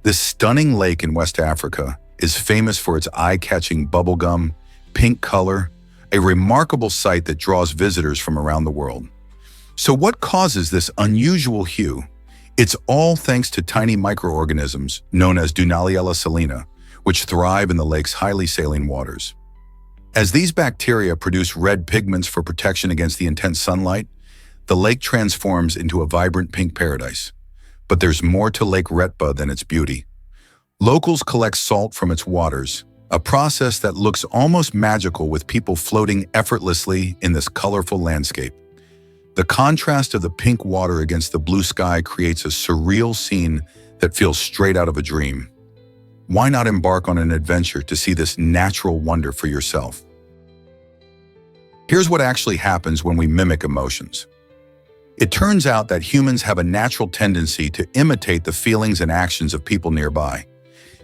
A: This stunning lake in West Africa is famous for its eye-catching bubblegum, pink color, a remarkable sight that draws visitors from around the world. So what causes this unusual hue? It's all thanks to tiny microorganisms known as Dunaliella salina, which thrive in the lake's highly saline waters. As these bacteria produce red pigments for protection against the intense sunlight, the lake transforms into a vibrant pink paradise. But there's more to Lake Retba than its beauty. Locals collect salt from its waters, a process that looks almost magical with people floating effortlessly in this colorful landscape. The contrast of the pink water against the blue sky creates a surreal scene that feels straight out of a dream. Why not embark on an adventure to see this natural wonder for yourself? Here's what actually happens when we mimic emotions. It turns out that humans have a natural tendency to imitate the feelings and actions of people nearby.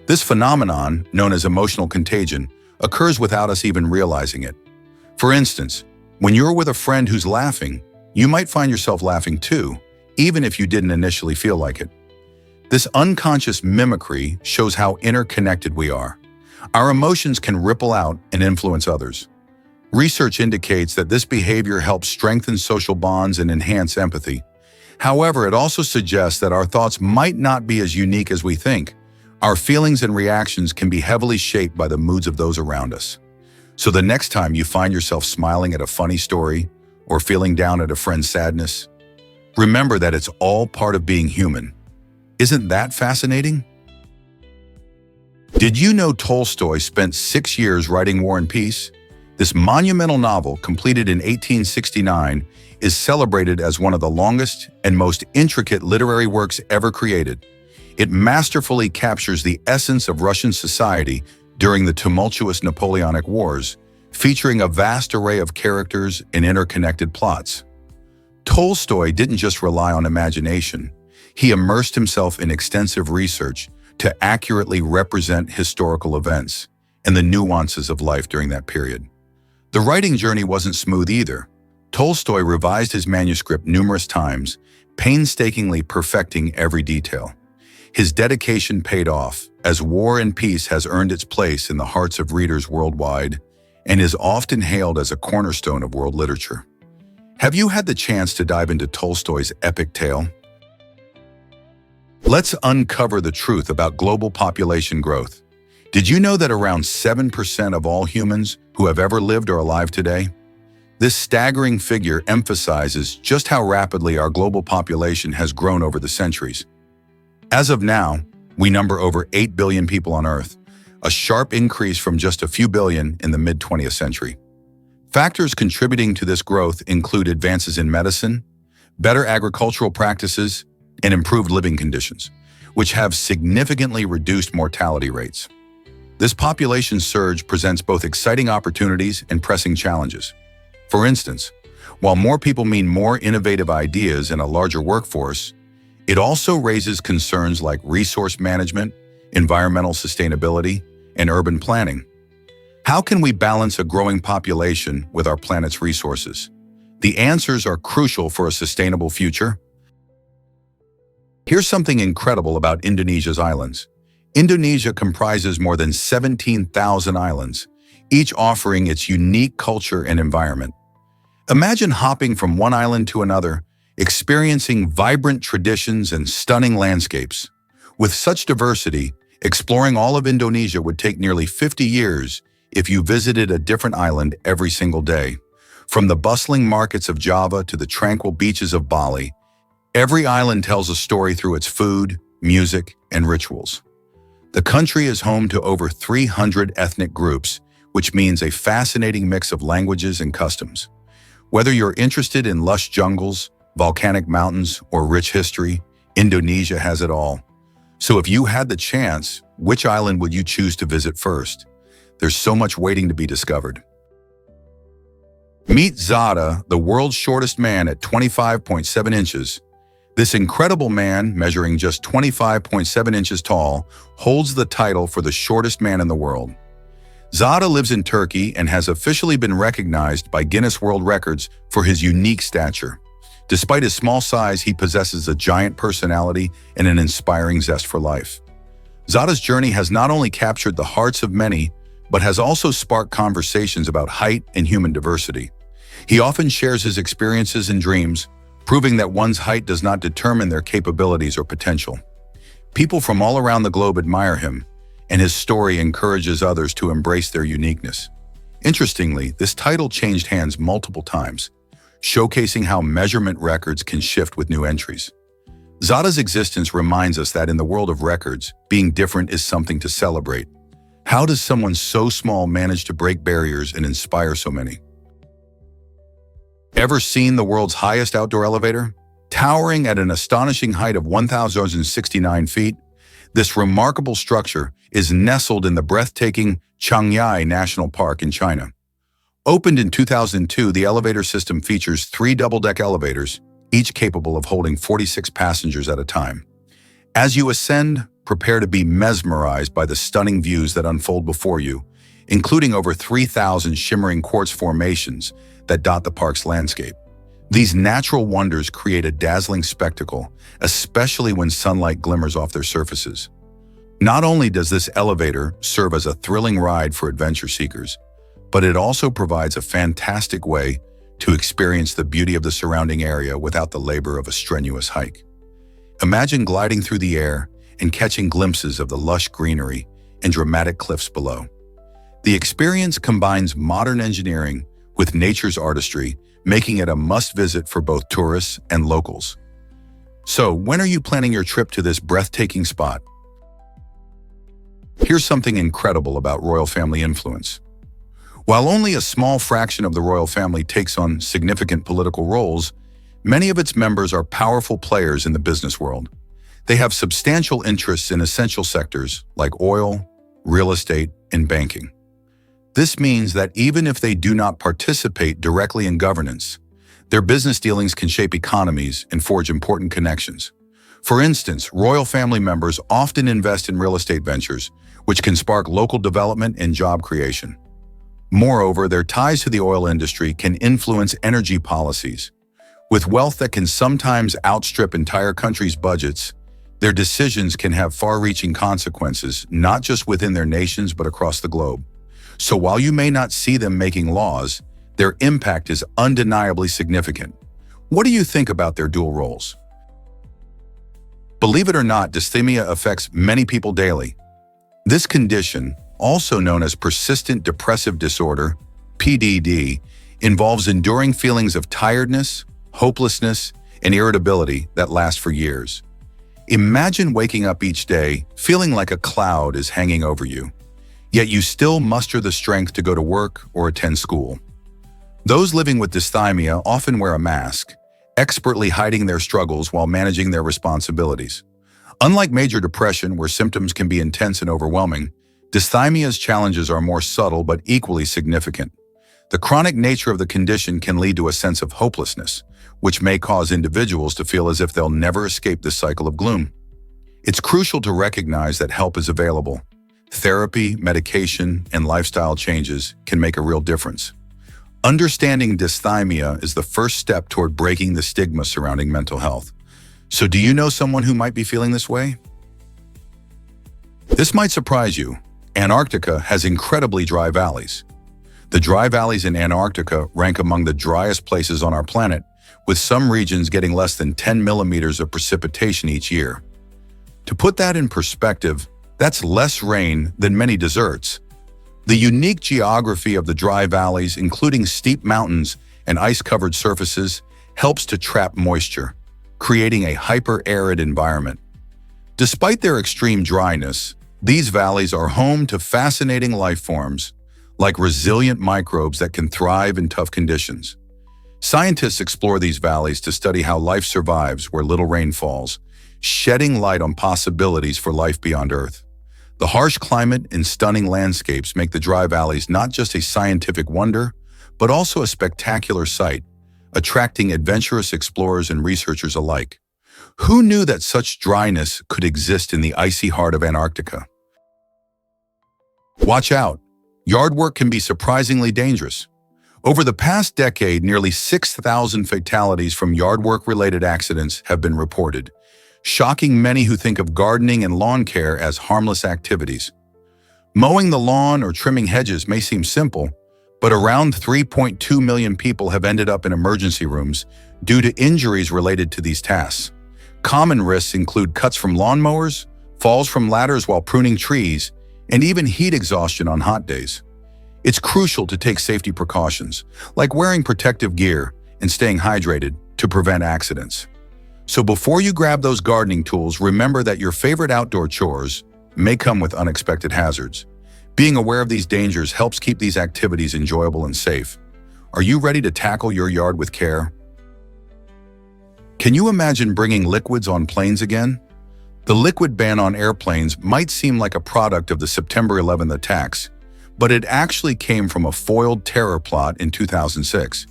A: This phenomenon, known as emotional contagion, occurs without us even realizing it. For instance, When you're with a friend who's laughing, you might find yourself laughing too, even if you didn't initially feel like it. This unconscious mimicry shows how interconnected we are. Our emotions can ripple out and influence others. Research indicates that this behavior helps strengthen social bonds and enhance empathy. However, it also suggests that our thoughts might not be as unique as we think. Our feelings and reactions can be heavily shaped by the moods of those around us. So the next time you find yourself smiling at a funny story or feeling down at a friend's sadness, remember that it's all part of being human. Isn't that fascinating? Did you know Tolstoy spent 6 years writing War and Peace? This monumental novel, completed in 1869, is celebrated as one of the longest and most intricate literary works ever created. It masterfully captures the essence of Russian society during the tumultuous Napoleonic Wars, featuring a vast array of characters and interconnected plots. Tolstoy didn't just rely on imagination. He immersed himself in extensive research to accurately represent historical events and the nuances of life during that period. The writing journey wasn't smooth either. Tolstoy revised his manuscript numerous times, painstakingly perfecting every detail. His dedication paid off, as War and Peace has earned its place in the hearts of readers worldwide and is often hailed as a cornerstone of world literature. Have you had the chance to dive into Tolstoy's epic tale? Let's uncover the truth about global population growth. Did you know that around 7% of all humans who have ever lived are alive today? This staggering figure emphasizes just how rapidly our global population has grown over the centuries. As of now, we number over 8 billion people on Earth, a sharp increase from just a few billion in the mid-20th century. Factors contributing to this growth include advances in medicine, better agricultural practices, and improved living conditions, which have significantly reduced mortality rates. This population surge presents both exciting opportunities and pressing challenges. For instance, while more people mean more innovative ideas and a larger workforce, it also raises concerns like resource management, environmental sustainability, and urban planning. How can we balance a growing population with our planet's resources? The answers are crucial for a sustainable future. Here's something incredible about Indonesia's islands. Indonesia comprises more than 17,000 islands, each offering its unique culture and environment. Imagine hopping from one island to another, experiencing vibrant traditions and stunning landscapes. With such diversity, exploring all of Indonesia would take nearly 50 years if you visited a different island every single day. From the bustling markets of Java to the tranquil beaches of Bali, every island tells a story through its food, music, and rituals. The country is home to over 300 ethnic groups, which means a fascinating mix of languages and customs. Whether you're interested in lush jungles, volcanic mountains, or rich history, Indonesia has it all. So if you had the chance, which island would you choose to visit first? There's so much waiting to be discovered. Meet Zada, the world's shortest man at 25.7 inches. This incredible man, measuring just 25.7 inches tall, holds the title for the shortest man in the world. Zada lives in Turkey and has officially been recognized by Guinness World Records for his unique stature. Despite his small size, he possesses a giant personality and an inspiring zest for life. Zada's journey has not only captured the hearts of many, but has also sparked conversations about height and human diversity. He often shares his experiences and dreams, proving that one's height does not determine their capabilities or potential. People from all around the globe admire him, and his story encourages others to embrace their uniqueness. Interestingly, this title changed hands multiple times, showcasing how measurement records can shift with new entries. Zada's existence reminds us that in the world of records, being different is something to celebrate. How does someone so small manage to break barriers and inspire so many? Ever seen the world's highest outdoor elevator? Towering at an astonishing height of 1,069 feet, this remarkable structure is nestled in the breathtaking Changyai National Park in China. Opened in 2002, the elevator system features 3 double-deck elevators, each capable of holding 46 passengers at a time. As you ascend, prepare to be mesmerized by the stunning views that unfold before you. including over 3,000 shimmering quartz formations that dot the park's landscape. These natural wonders create a dazzling spectacle, especially when sunlight glimmers off their surfaces. Not only does this elevator serve as a thrilling ride for adventure seekers, but it also provides a fantastic way to experience the beauty of the surrounding area without the labor of a strenuous hike. Imagine gliding through the air and catching glimpses of the lush greenery and dramatic cliffs below. The experience combines modern engineering with nature's artistry, making it a must-visit for both tourists and locals. So, when are you planning your trip to this breathtaking spot? Here's something incredible about royal family influence. While only a small fraction of the royal family takes on significant political roles, many of its members are powerful players in the business world. They have substantial interests in essential sectors like oil, real estate, and banking. This means that even if they do not participate directly in governance, their business dealings can shape economies and forge important connections. For instance, royal family members often invest in real estate ventures, which can spark local development and job creation. Moreover, their ties to the oil industry can influence energy policies. With wealth that can sometimes outstrip entire countries' budgets, their decisions can have far-reaching consequences, not just within their nations but across the globe. So while you may not see them making laws, their impact is undeniably significant. What do you think about their dual roles? Believe it or not, dysthymia affects many people daily. This condition, also known as persistent depressive disorder, PDD, involves enduring feelings of tiredness, hopelessness, and irritability that last for years. Imagine waking up each day feeling like a cloud is hanging over you, yet you still muster the strength to go to work or attend school. Those living with dysthymia often wear a mask, expertly hiding their struggles while managing their responsibilities. Unlike major depression, where symptoms can be intense and overwhelming, dysthymia's challenges are more subtle but equally significant. The chronic nature of the condition can lead to a sense of hopelessness, which may cause individuals to feel as if they'll never escape this cycle of gloom. It's crucial to recognize that help is available. Therapy, medication, and lifestyle changes can make a real difference. Understanding dysthymia is the first step toward breaking the stigma surrounding mental health. So do you know someone who might be feeling this way? This might surprise you. Antarctica has incredibly dry valleys. The dry valleys in Antarctica rank among the driest places on our planet, with some regions getting less than 10 millimeters of precipitation each year. To put that in perspective, that's less rain than many deserts. The unique geography of the dry valleys, including steep mountains and ice-covered surfaces, helps to trap moisture, creating a hyper-arid environment. Despite their extreme dryness, these valleys are home to fascinating life forms, like resilient microbes that can thrive in tough conditions. Scientists explore these valleys to study how life survives where little rain falls, shedding light on possibilities for life beyond Earth. The harsh climate and stunning landscapes make the dry valleys not just a scientific wonder, but also a spectacular sight, attracting adventurous explorers and researchers alike. Who knew that such dryness could exist in the icy heart of Antarctica? Watch out! Yard work can be surprisingly dangerous. Over the past decade, nearly 6,000 fatalities from yard work-related accidents have been reported, shocking many who think of gardening and lawn care as harmless activities. Mowing the lawn or trimming hedges may seem simple, but around 3.2 million people have ended up in emergency rooms due to injuries related to these tasks. Common risks include cuts from lawnmowers, falls from ladders while pruning trees, and even heat exhaustion on hot days. It's crucial to take safety precautions, like wearing protective gear and staying hydrated to prevent accidents. So before you grab those gardening tools, remember that your favorite outdoor chores may come with unexpected hazards. Being aware of these dangers helps keep these activities enjoyable and safe. Are you ready to tackle your yard with care? Can you imagine bringing liquids on planes again? The liquid ban on airplanes might seem like a product of the September 11th attacks, but it actually came from a foiled terror plot in 2006.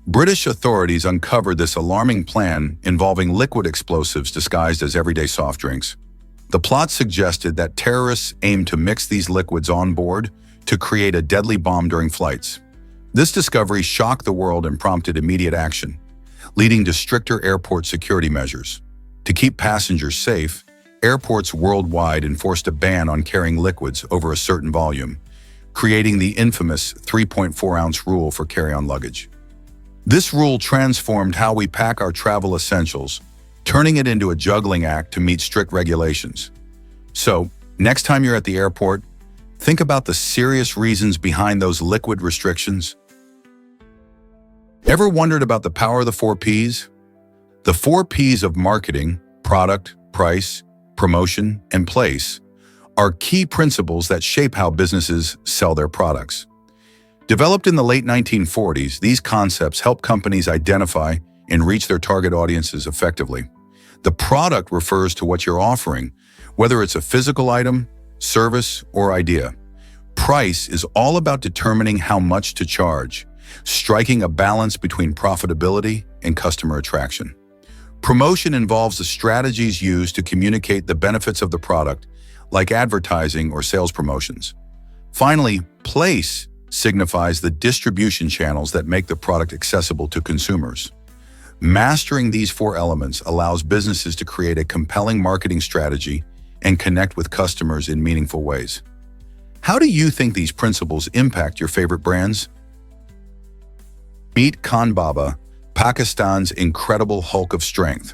A: British authorities uncovered this alarming plan involving liquid explosives disguised as everyday soft drinks. The plot suggested that terrorists aimed to mix these liquids on board to create a deadly bomb during flights. This discovery shocked the world and prompted immediate action, leading to stricter airport security measures. To keep passengers safe, airports worldwide enforced a ban on carrying liquids over a certain volume, creating the infamous 3.4-ounce rule for carry-on luggage. This rule transformed how we pack our travel essentials, turning it into a juggling act to meet strict regulations. So, next time you're at the airport, think about the serious reasons behind those liquid restrictions. Ever wondered about the power of the 4 Ps? The 4 Ps of marketing, product, price, promotion, and place, are key principles that shape how businesses sell their products. Developed in the late 1940s, these concepts help companies identify and reach their target audiences effectively. The product refers to what you're offering, whether it's a physical item, service, or idea. Price is all about determining how much to charge, striking a balance between profitability and customer attraction. Promotion involves the strategies used to communicate the benefits of the product, like advertising or sales promotions. Finally, place signifies the distribution channels that make the product accessible to consumers. Mastering these 4 elements allows businesses to create a compelling marketing strategy and connect with customers in meaningful ways. How do you think these principles impact your favorite brands? Meet Khan Baba, Pakistan's incredible hulk of strength.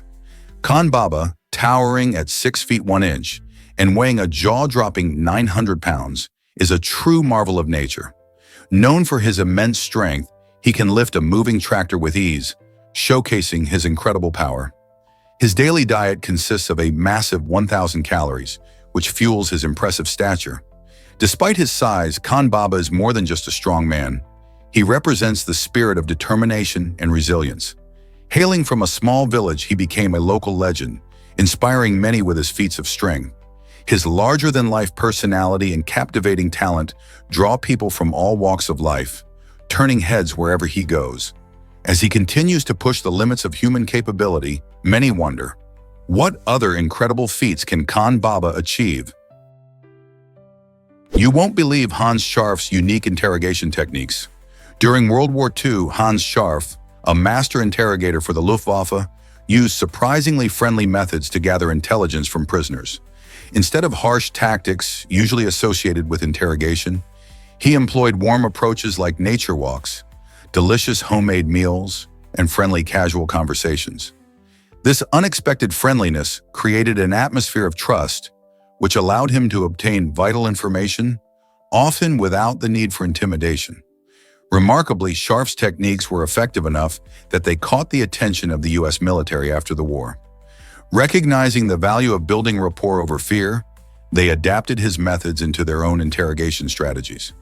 A: Khan Baba, towering at 6 feet 1 inch and weighing a jaw-dropping 900 pounds, is a true marvel of nature. Known for his immense strength, he can lift a moving tractor with ease, showcasing his incredible power. His daily diet consists of a massive 1,000 calories, which fuels his impressive stature. Despite his size, Khan Baba is more than just a strong man. He represents the spirit of determination and resilience. Hailing from a small village, he became a local legend, inspiring many with his feats of strength. His larger-than-life personality and captivating talent draw people from all walks of life, turning heads wherever he goes. As he continues to push the limits of human capability, many wonder, what other incredible feats can Khan Baba achieve? You won't believe Hans Scharf's unique interrogation techniques. During World War II, Hans Scharf, a master interrogator for the Luftwaffe, used surprisingly friendly methods to gather intelligence from prisoners. Instead of harsh tactics usually associated with interrogation, he employed warm approaches like nature walks, delicious homemade meals, and friendly casual conversations. This unexpected friendliness created an atmosphere of trust, which allowed him to obtain vital information, often without the need for intimidation. Remarkably, Scharf's techniques were effective enough that they caught the attention of the U.S. military after the war. Recognizing the value of building rapport over fear, they adapted his methods into their own interrogation strategies.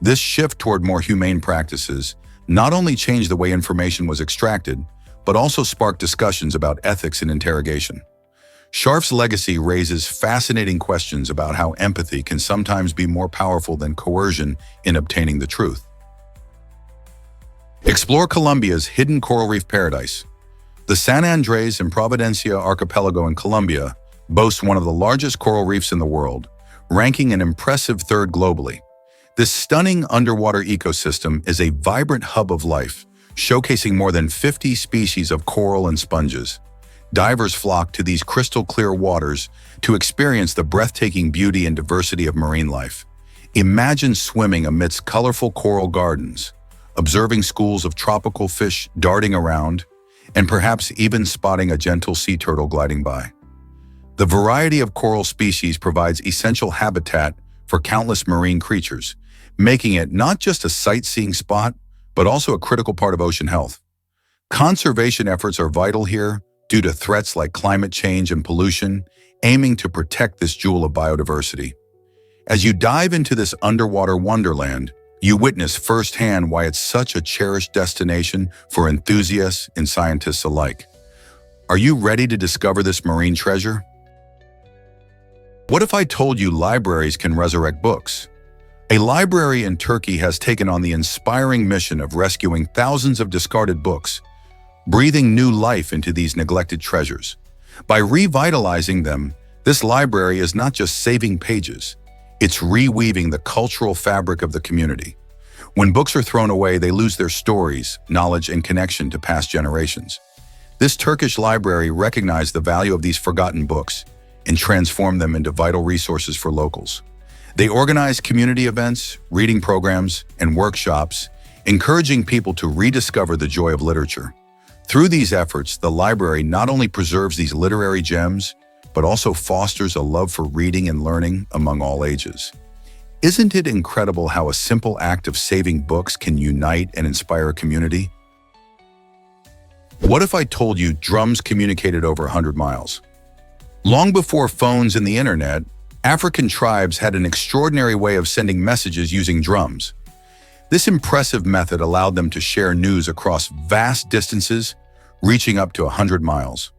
A: This shift toward more humane practices not only changed the way information was extracted, but also sparked discussions about ethics in interrogation. Scharf's legacy raises fascinating questions about how empathy can sometimes be more powerful than coercion in obtaining the truth. Explore Colombia's hidden coral reef paradise. The San Andres and Providencia archipelago in Colombia boasts one of the largest coral reefs in the world, ranking an impressive 3rd globally. This stunning underwater ecosystem is a vibrant hub of life, showcasing more than 50 species of coral and sponges. Divers flock to these crystal-clear waters to experience the breathtaking beauty and diversity of marine life. Imagine swimming amidst colorful coral gardens, observing schools of tropical fish darting around, and perhaps even spotting a gentle sea turtle gliding by. The variety of coral species provides essential habitat for countless marine creatures, making it not just a sightseeing spot, but also a critical part of ocean health. Conservation efforts are vital here due to threats like climate change and pollution, aiming to protect this jewel of biodiversity. As you dive into this underwater wonderland, you witness firsthand why it's such a cherished destination for enthusiasts and scientists alike. Are you ready to discover this marine treasure? What if I told you libraries can resurrect books? A library in Turkey has taken on the inspiring mission of rescuing thousands of discarded books, breathing new life into these neglected treasures. By revitalizing them, this library is not just saving pages, It's reweaving the cultural fabric of the community. When books are thrown away, they lose their stories, knowledge, and connection to past generations. This Turkish library recognized the value of these forgotten books and transformed them into vital resources for locals. They organized community events, reading programs, and workshops, encouraging people to rediscover the joy of literature. Through these efforts, the library not only preserves these literary gems, but also fosters a love for reading and learning among all ages. Isn't it incredible how a simple act of saving books can unite and inspire a community? What if I told you drums communicated over 100 miles? Long before phones and the internet, African tribes had an extraordinary way of sending messages using drums. This impressive method allowed them to share news across vast distances, reaching up to 100 miles.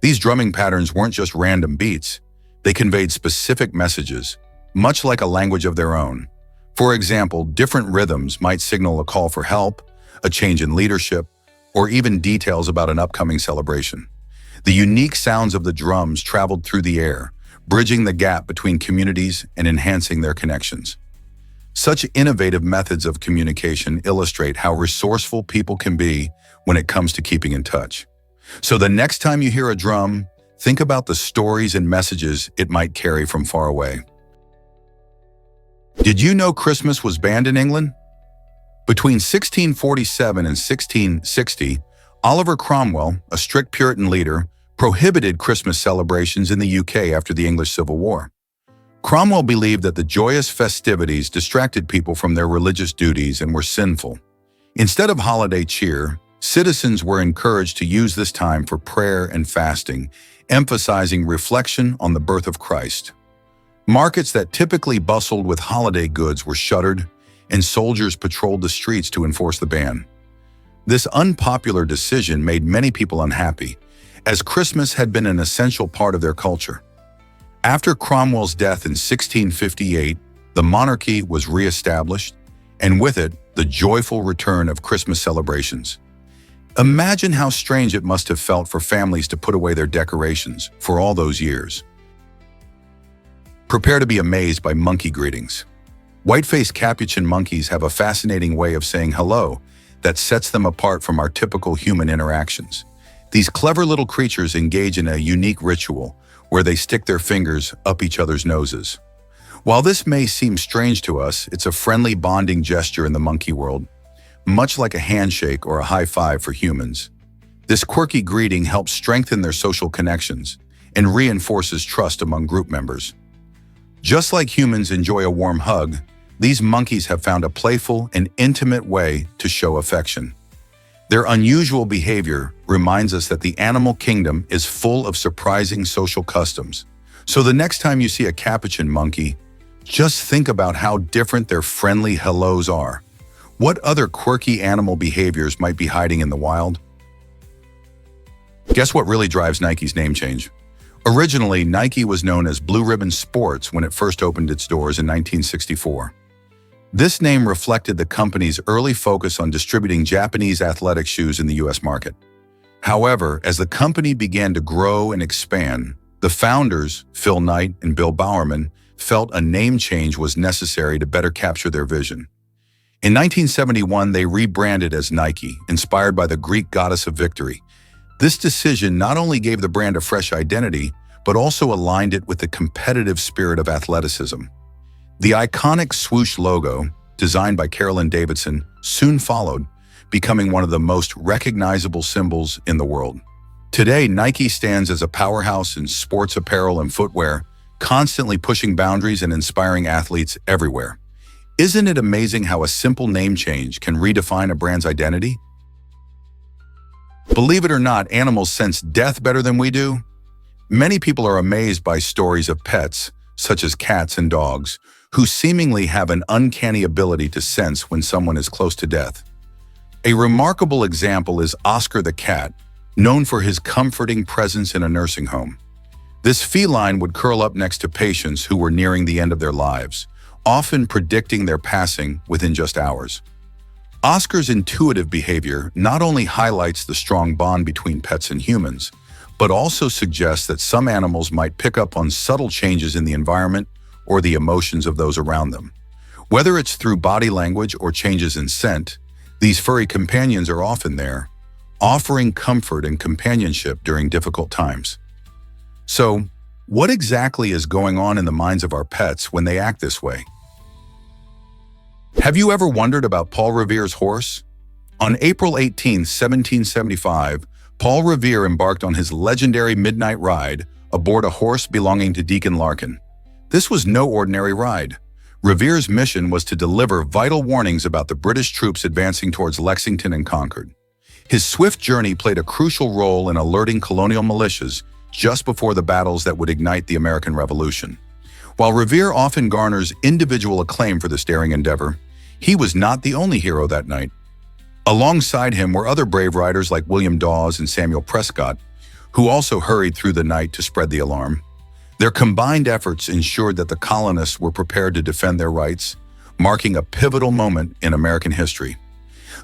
A: These drumming patterns weren't just random beats. They conveyed specific messages, much like a language of their own. For example, different rhythms might signal a call for help, a change in leadership, or even details about an upcoming celebration. The unique sounds of the drums traveled through the air, bridging the gap between communities and enhancing their connections. Such innovative methods of communication illustrate how resourceful people can be when it comes to keeping in touch. So the next time you hear a drum, think about the stories and messages it might carry from far away. Did you know Christmas was banned in England? Between 1647 and 1660, Oliver Cromwell, a strict Puritan leader, prohibited Christmas celebrations in the UK after the English Civil War. Cromwell believed that the joyous festivities distracted people from their religious duties and were sinful. Instead of holiday cheer, citizens were encouraged to use this time for prayer and fasting, emphasizing reflection on the birth of Christ. Markets that typically bustled with holiday goods were shuttered, and soldiers patrolled the streets to enforce the ban. This unpopular decision made many people unhappy, as Christmas had been an essential part of their culture. After Cromwell's death in 1658, the monarchy was re-established, and with it, the joyful return of Christmas celebrations. Imagine how strange it must have felt for families to put away their decorations for all those years. Prepare to be amazed by monkey greetings. White-faced capuchin monkeys have a fascinating way of saying hello that sets them apart from our typical human interactions. These clever little creatures engage in a unique ritual where they stick their fingers up each other's noses. While this may seem strange to us, it's a friendly bonding gesture in the monkey world, much like a handshake or a high five for humans. This quirky greeting helps strengthen their social connections and reinforces trust among group members. Just like humans enjoy a warm hug, these monkeys have found a playful and intimate way to show affection. Their unusual behavior reminds us that the animal kingdom is full of surprising social customs. So the next time you see a capuchin monkey, just think about how different their friendly hellos are. What other quirky animal behaviors might be hiding in the wild? Guess what really drives Nike's name change? Originally, Nike was known as Blue Ribbon Sports when it first opened its doors in 1964. This name reflected the company's early focus on distributing Japanese athletic shoes in the US market. However, as the company began to grow and expand, the founders, Phil Knight and Bill Bowerman, felt a name change was necessary to better capture their vision. In 1971, they rebranded as Nike, inspired by the Greek goddess of victory. This decision not only gave the brand a fresh identity, but also aligned it with the competitive spirit of athleticism. The iconic swoosh logo, designed by Carolyn Davidson, soon followed, becoming one of the most recognizable symbols in the world. Today, Nike stands as a powerhouse in sports apparel and footwear, constantly pushing boundaries and inspiring athletes everywhere. Isn't it amazing how a simple name change can redefine a brand's identity? Believe it or not, animals sense death better than we do. Many people are amazed by stories of pets, such as cats and dogs, who seemingly have an uncanny ability to sense when someone is close to death. A remarkable example is Oscar the cat, known for his comforting presence in a nursing home. This feline would curl up next to patients who were nearing the end of their lives, often predicting their passing within just hours. Oscar's intuitive behavior not only highlights the strong bond between pets and humans, but also suggests that some animals might pick up on subtle changes in the environment or the emotions of those around them. Whether it's through body language or changes in scent, these furry companions are often there, offering comfort and companionship during difficult times. So, what exactly is going on in the minds of our pets when they act this way? Have you ever wondered about Paul Revere's horse? On April 18, 1775, Paul Revere embarked on his legendary midnight ride aboard a horse belonging to Deacon Larkin. This was no ordinary ride. Revere's mission was to deliver vital warnings about the British troops advancing towards Lexington and Concord. His swift journey played a crucial role in alerting colonial militias just before the battles that would ignite the American Revolution. While Revere often garners individual acclaim for this daring endeavor, he was not the only hero that night. Alongside him were other brave riders like William Dawes and Samuel Prescott, who also hurried through the night to spread the alarm. Their combined efforts ensured that the colonists were prepared to defend their rights, marking a pivotal moment in American history.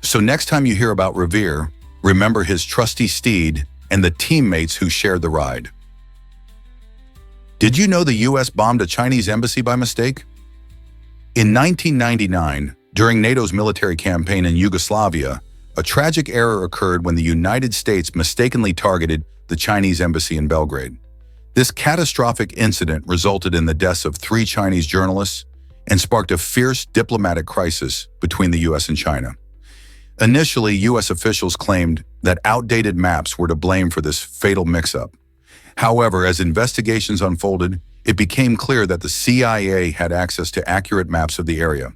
A: So next time you hear about Revere, remember his trusty steed and the teammates who shared the ride. Did you know the US bombed a Chinese embassy by mistake? In 1999, during NATO's military campaign in Yugoslavia, a tragic error occurred when the United States mistakenly targeted the Chinese embassy in Belgrade. This catastrophic incident resulted in the deaths of 3 Chinese journalists and sparked a fierce diplomatic crisis between the US and China. Initially, US officials claimed that outdated maps were to blame for this fatal mix-up. However, as investigations unfolded, it became clear that the CIA had access to accurate maps of the area.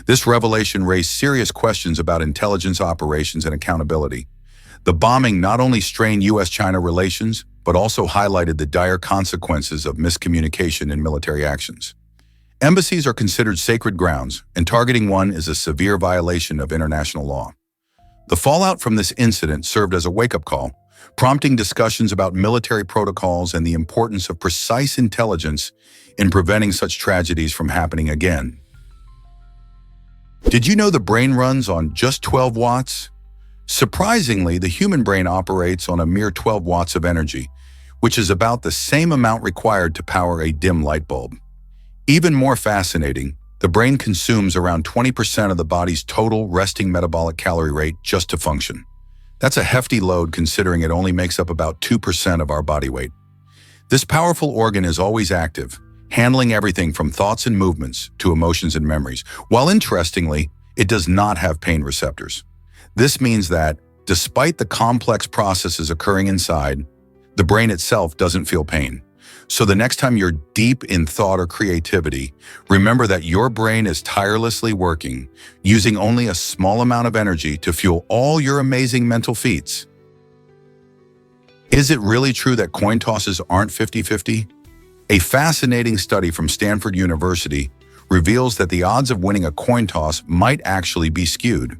A: This revelation raised serious questions about intelligence operations and accountability. The bombing not only strained US-China relations, but also highlighted the dire consequences of miscommunication in military actions. Embassies are considered sacred grounds, and targeting one is a severe violation of international law. The fallout from this incident served as a wake-up call, prompting discussions about military protocols and the importance of precise intelligence in preventing such tragedies from happening again. Did you know the brain runs on just 12 watts? Surprisingly, the human brain operates on a mere 12 watts of energy, which is about the same amount required to power a dim light bulb. Even more fascinating, the brain consumes around 20% of the body's total resting metabolic calorie rate just to function. That's a hefty load considering it only makes up about 2% of our body weight. This powerful organ is always active, handling everything from thoughts and movements to emotions and memories, while interestingly, it does not have pain receptors. This means that, despite the complex processes occurring inside, the brain itself doesn't feel pain. So the next time you're deep in thought or creativity, remember that your brain is tirelessly working, using only a small amount of energy to fuel all your amazing mental feats. Is it really true that coin tosses aren't 50-50? A fascinating study from Stanford University reveals that the odds of winning a coin toss might actually be skewed.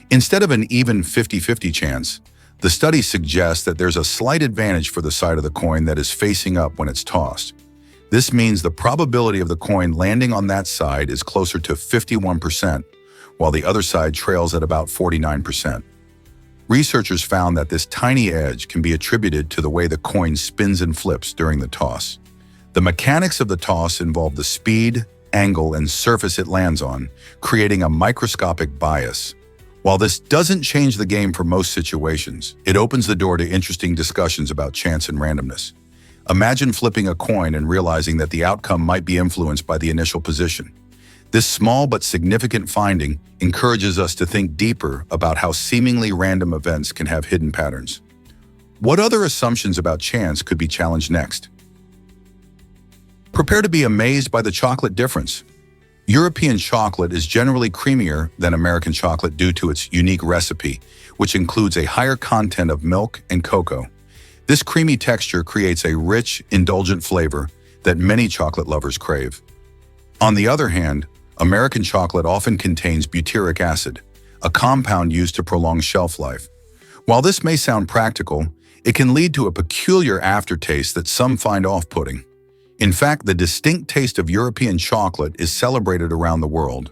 A: Instead of an even 50-50 chance, the study suggests that there's a slight advantage for the side of the coin that is facing up when it's tossed. This means the probability of the coin landing on that side is closer to 51%, while the other side trails at about 49%. Researchers found that this tiny edge can be attributed to the way the coin spins and flips during the toss. The mechanics of the toss involve the speed, angle, and surface it lands on, creating a microscopic bias. While this doesn't change the game for most situations, it opens the door to interesting discussions about chance and randomness. Imagine flipping a coin and realizing that the outcome might be influenced by the initial position. This small but significant finding encourages us to think deeper about how seemingly random events can have hidden patterns. What other assumptions about chance could be challenged next? Prepare to be amazed by the chocolate difference. European chocolate is generally creamier than American chocolate due to its unique recipe, which includes a higher content of milk and cocoa. This creamy texture creates a rich, indulgent flavor that many chocolate lovers crave. On the other hand, American chocolate often contains butyric acid, a compound used to prolong shelf life. While this may sound practical, it can lead to a peculiar aftertaste that some find off-putting. In fact, the distinct taste of European chocolate is celebrated around the world,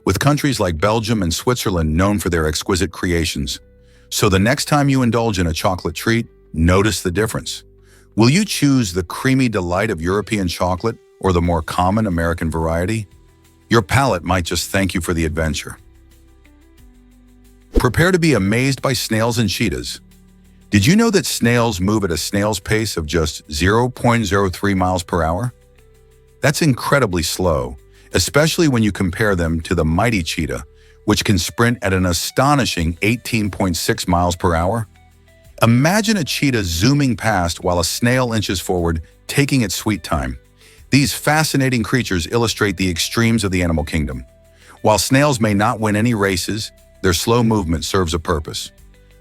A: with countries like Belgium and Switzerland known for their exquisite creations. So the next time you indulge in a chocolate treat, notice the difference. Will you choose the creamy delight of European chocolate or the more common American variety, your palate might just thank you for the adventure. Prepare to be amazed by snails and cheetahs. Did you know that snails move at a snail's pace of just 0.03 miles per hour? That's incredibly slow, especially when you compare them to the mighty cheetah, which can sprint at an astonishing 18.6 miles per hour. Imagine a cheetah zooming past while a snail inches forward, taking its sweet time. These fascinating creatures illustrate the extremes of the animal kingdom. While snails may not win any races, their slow movement serves a purpose.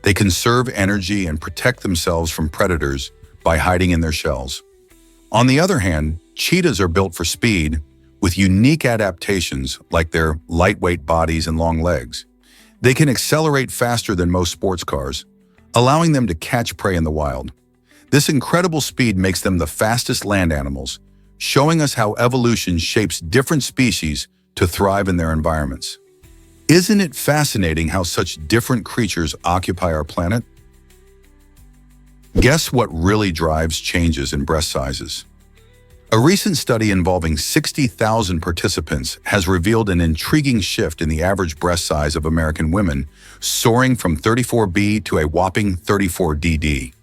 A: They conserve energy and protect themselves from predators by hiding in their shells. On the other hand, cheetahs are built for speed, with unique adaptations like their lightweight bodies and long legs. They can accelerate faster than most sports cars, allowing them to catch prey in the wild. This incredible speed makes them the fastest land animals, showing us how evolution shapes different species to thrive in their environments. Isn't it fascinating how such different creatures occupy our planet? Guess what really drives changes in breast sizes? A recent study involving 60,000 participants has revealed an intriguing shift in the average breast size of American women, soaring from 34B to a whopping 34DD.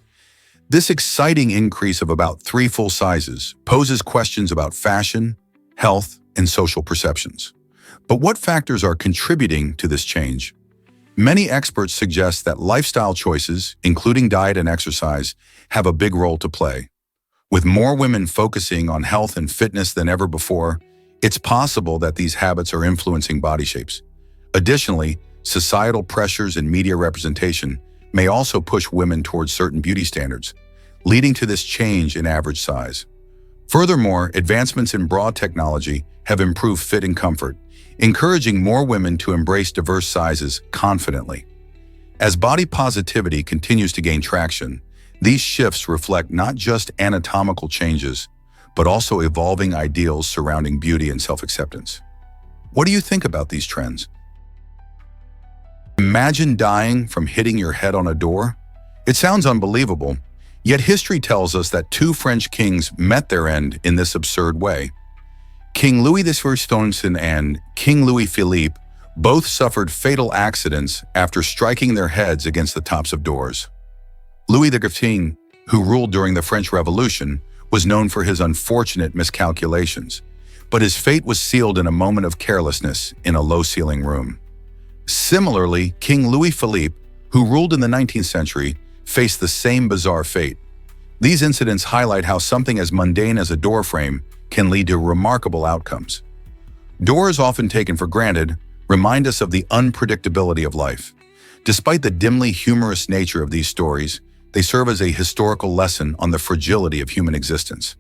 A: This exciting increase of about 3 full sizes poses questions about fashion, health, and social perceptions. But what factors are contributing to this change? Many experts suggest that lifestyle choices, including diet and exercise, have a big role to play. With more women focusing on health and fitness than ever before, it's possible that these habits are influencing body shapes. Additionally, societal pressures and media representation may also push women towards certain beauty standards, leading to this change in average size. Furthermore, advancements in bra technology have improved fit and comfort, encouraging more women to embrace diverse sizes confidently. As body positivity continues to gain traction, these shifts reflect not just anatomical changes, but also evolving ideals surrounding beauty and self-acceptance. What do you think about these trends? Imagine dying from hitting your head on a door? It sounds unbelievable, yet history tells us that 2 French kings met their end in this absurd way. King Louis XIV and King Louis Philippe both suffered fatal accidents after striking their heads against the tops of doors. Louis XIV, who ruled during the French Revolution, was known for his unfortunate miscalculations, but his fate was sealed in a moment of carelessness in a low-ceiling room. Similarly, King Louis Philippe, who ruled in the 19th century, faced the same bizarre fate. These incidents highlight how something as mundane as a door frame can lead to remarkable outcomes. Doors, often taken for granted, remind us of the unpredictability of life. Despite the dimly humorous nature of these stories, they serve as a historical lesson on the fragility of human existence.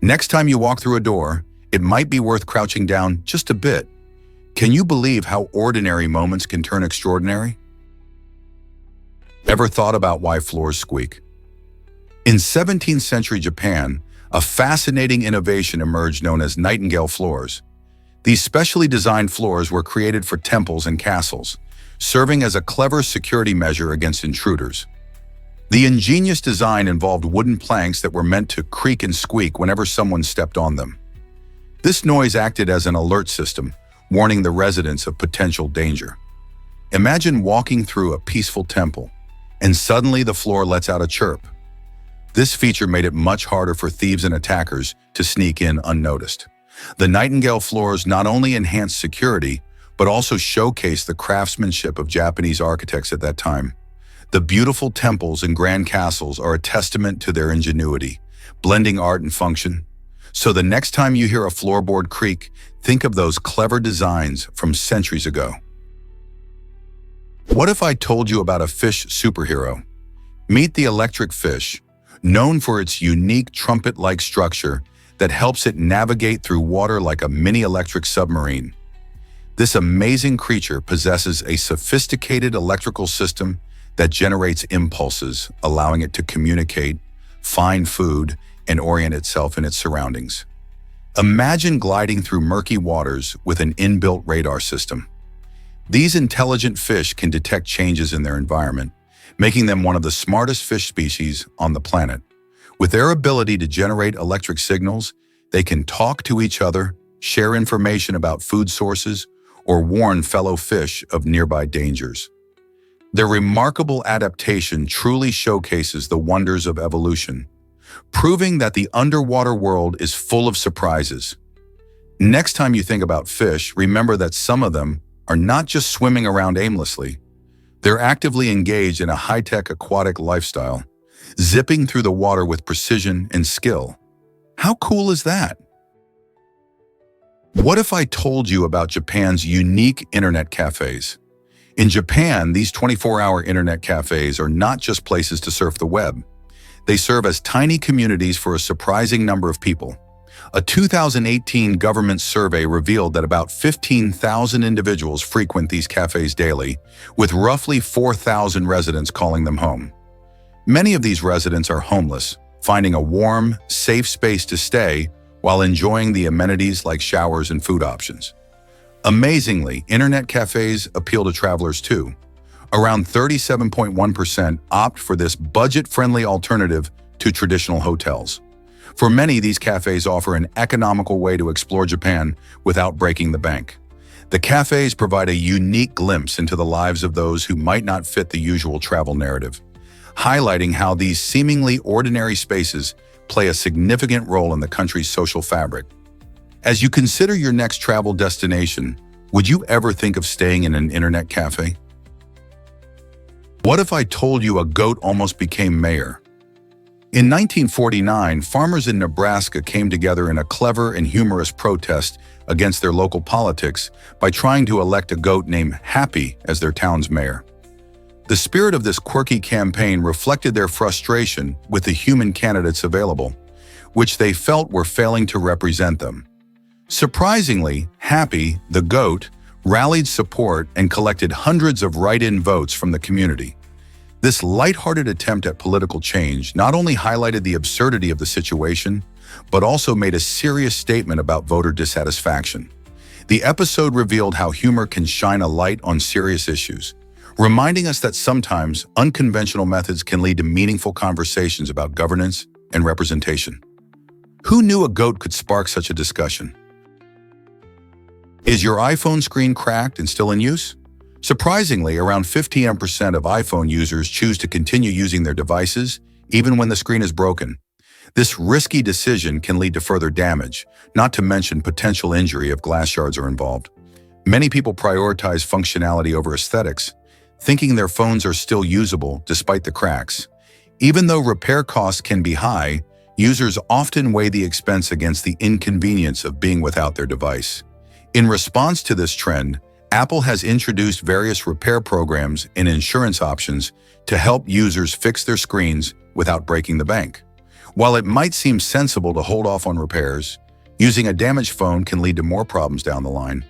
A: Next time you walk through a door, it might be worth crouching down just a bit. Can you believe how ordinary moments can turn extraordinary? Ever thought about why floors squeak? In 17th century Japan, a fascinating innovation emerged known as nightingale floors. These specially designed floors were created for temples and castles, serving as a clever security measure against intruders. The ingenious design involved wooden planks that were meant to creak and squeak whenever someone stepped on them. This noise acted as an alert system, warning the residents of potential danger. Imagine walking through a peaceful temple, and suddenly the floor lets out a chirp. This feature made it much harder for thieves and attackers to sneak in unnoticed. The nightingale floors not only enhanced security, but also showcased the craftsmanship of Japanese architects at that time. The beautiful temples and grand castles are a testament to their ingenuity, blending art and function. So the next time you hear a floorboard creak, think of those clever designs from centuries ago. What if I told you about a fish superhero? Meet the electric fish, known for its unique trumpet-like structure that helps it navigate through water like a mini electric submarine. This amazing creature possesses a sophisticated electrical system that generates impulses, allowing it to communicate, find food, and orient itself in its surroundings. Imagine gliding through murky waters with an inbuilt radar system. These intelligent fish can detect changes in their environment, making them one of the smartest fish species on the planet. With their ability to generate electric signals, They can talk to each other, share information about food sources, or warn fellow fish of nearby dangers. Their remarkable adaptation truly showcases the wonders of evolution, proving that the underwater world is full of surprises. Next time you think about fish, remember that some of them are not just swimming around aimlessly. They're actively engaged in a high-tech aquatic lifestyle, zipping through the water with precision and skill. How cool is that? What if I told you about Japan's unique internet cafes? In Japan, these 24-hour internet cafes are not just places to surf the web. They serve as tiny communities for a surprising number of people. A 2018 government survey revealed that about 15,000 individuals frequent these cafes daily, with roughly 4,000 residents calling them home. Many of these residents are homeless, finding a warm, safe space to stay while enjoying the amenities like showers and food options. Amazingly, internet cafes appeal to travelers too. Around 37.1% opt for this budget-friendly alternative to traditional hotels. For many, these cafes offer an economical way to explore Japan without breaking the bank. The cafes provide a unique glimpse into the lives of those who might not fit the usual travel narrative, highlighting how these seemingly ordinary spaces play a significant role in the country's social fabric. As you consider your next travel destination, would you ever think of staying in an internet cafe? What if I told you a goat almost became mayor? In 1949, farmers in Nebraska came together in a clever and humorous protest against their local politics by trying to elect a goat named Happy as their town's mayor. The spirit of this quirky campaign reflected their frustration with the human candidates available, which they felt were failing to represent them. Surprisingly, Happy, the goat, rallied support and collected hundreds of write-in votes from the community. This lighthearted attempt at political change not only highlighted the absurdity of the situation, but also made a serious statement about voter dissatisfaction. The episode revealed how humor can shine a light on serious issues, reminding us that sometimes unconventional methods can lead to meaningful conversations about governance and representation. Who knew a goat could spark such a discussion? Is your iPhone screen cracked and still in use? Surprisingly, around 15% of iPhone users choose to continue using their devices even when the screen is broken. This risky decision can lead to further damage, not to mention potential injury if glass shards are involved. Many people prioritize functionality over aesthetics, thinking their phones are still usable despite the cracks. Even though repair costs can be high, users often weigh the expense against the inconvenience of being without their device. In response to this trend, Apple has introduced various repair programs and insurance options to help users fix their screens without breaking the bank. While it might seem sensible to hold off on repairs, using a damaged phone can lead to more problems down the line.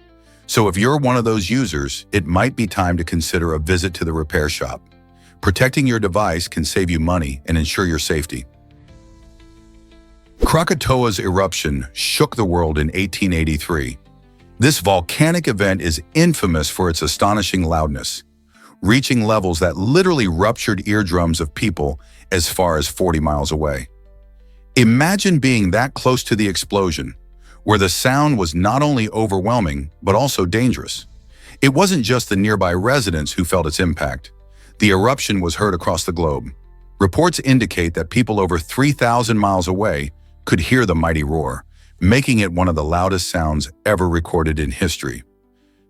A: So if you're one of those users, it might be time to consider a visit to the repair shop. Protecting your device can save you money and ensure your safety. Krakatoa's eruption shook the world in 1883. This volcanic event is infamous for its astonishing loudness, reaching levels that literally ruptured eardrums of people as far as 40 miles away. Imagine being that close to the explosion, where the sound was not only overwhelming, but also dangerous. It wasn't just the nearby residents who felt its impact. The eruption was heard across the globe. Reports indicate that people over 3,000 miles away could hear the mighty roar, making it one of the loudest sounds ever recorded in history.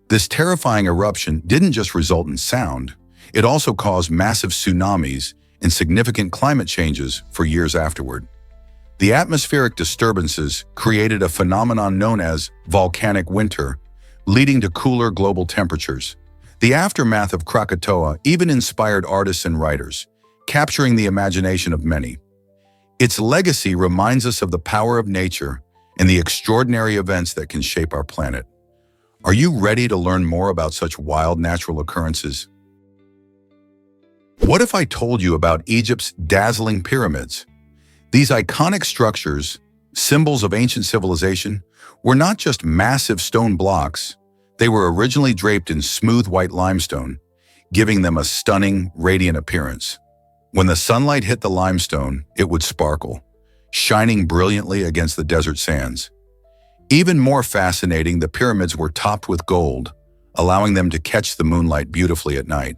A: This terrifying eruption didn't just result in sound, it also caused massive tsunamis and significant climate changes for years afterward. The atmospheric disturbances created a phenomenon known as volcanic winter, leading to cooler global temperatures. The aftermath of Krakatoa even inspired artists and writers, capturing the imagination of many. Its legacy reminds us of the power of nature and the extraordinary events that can shape our planet. Are you ready to learn more about such wild natural occurrences? What if I told you about Egypt's dazzling pyramids? These iconic structures, symbols of ancient civilization, were not just massive stone blocks. They were originally draped in smooth white limestone, giving them a stunning, radiant appearance. When the sunlight hit the limestone, it would sparkle, shining brilliantly against the desert sands. Even more fascinating, the pyramids were topped with gold, allowing them to catch the moonlight beautifully at night.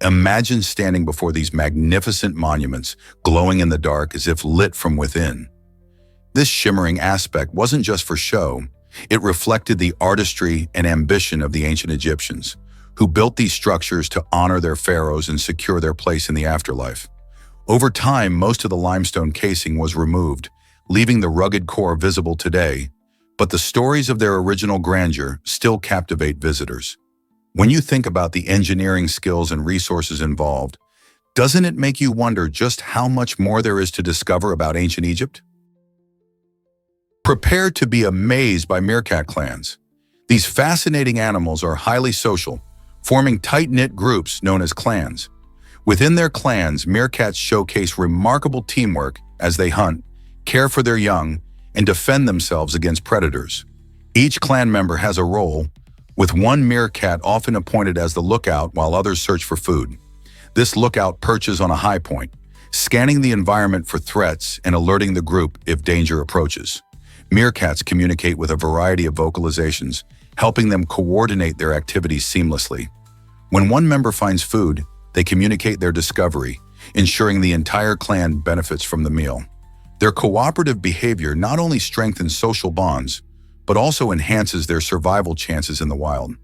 A: Imagine standing before these magnificent monuments, glowing in the dark as if lit from within. This shimmering aspect wasn't just for show, it reflected the artistry and ambition of the ancient Egyptians, who built these structures to honor their pharaohs and secure their place in the afterlife. Over time, most of the limestone casing was removed, leaving the rugged core visible today, but the stories of their original grandeur still captivate visitors. When you think about the engineering skills and resources involved, doesn't it make you wonder just how much more there is to discover about ancient Egypt? Prepare to be amazed by meerkat clans. These fascinating animals are highly social, forming tight-knit groups known as clans. Within their clans, meerkats showcase remarkable teamwork as they hunt, care for their young, and defend themselves against predators. Each clan member has a role, with one meerkat often appointed as the lookout while others search for food. This lookout perches on a high point, scanning the environment for threats and alerting the group if danger approaches. Meerkats communicate with a variety of vocalizations, helping them coordinate their activities seamlessly. When one member finds food, they communicate their discovery, ensuring the entire clan benefits from the meal. Their cooperative behavior not only strengthens social bonds, but also enhances their survival chances in the wild.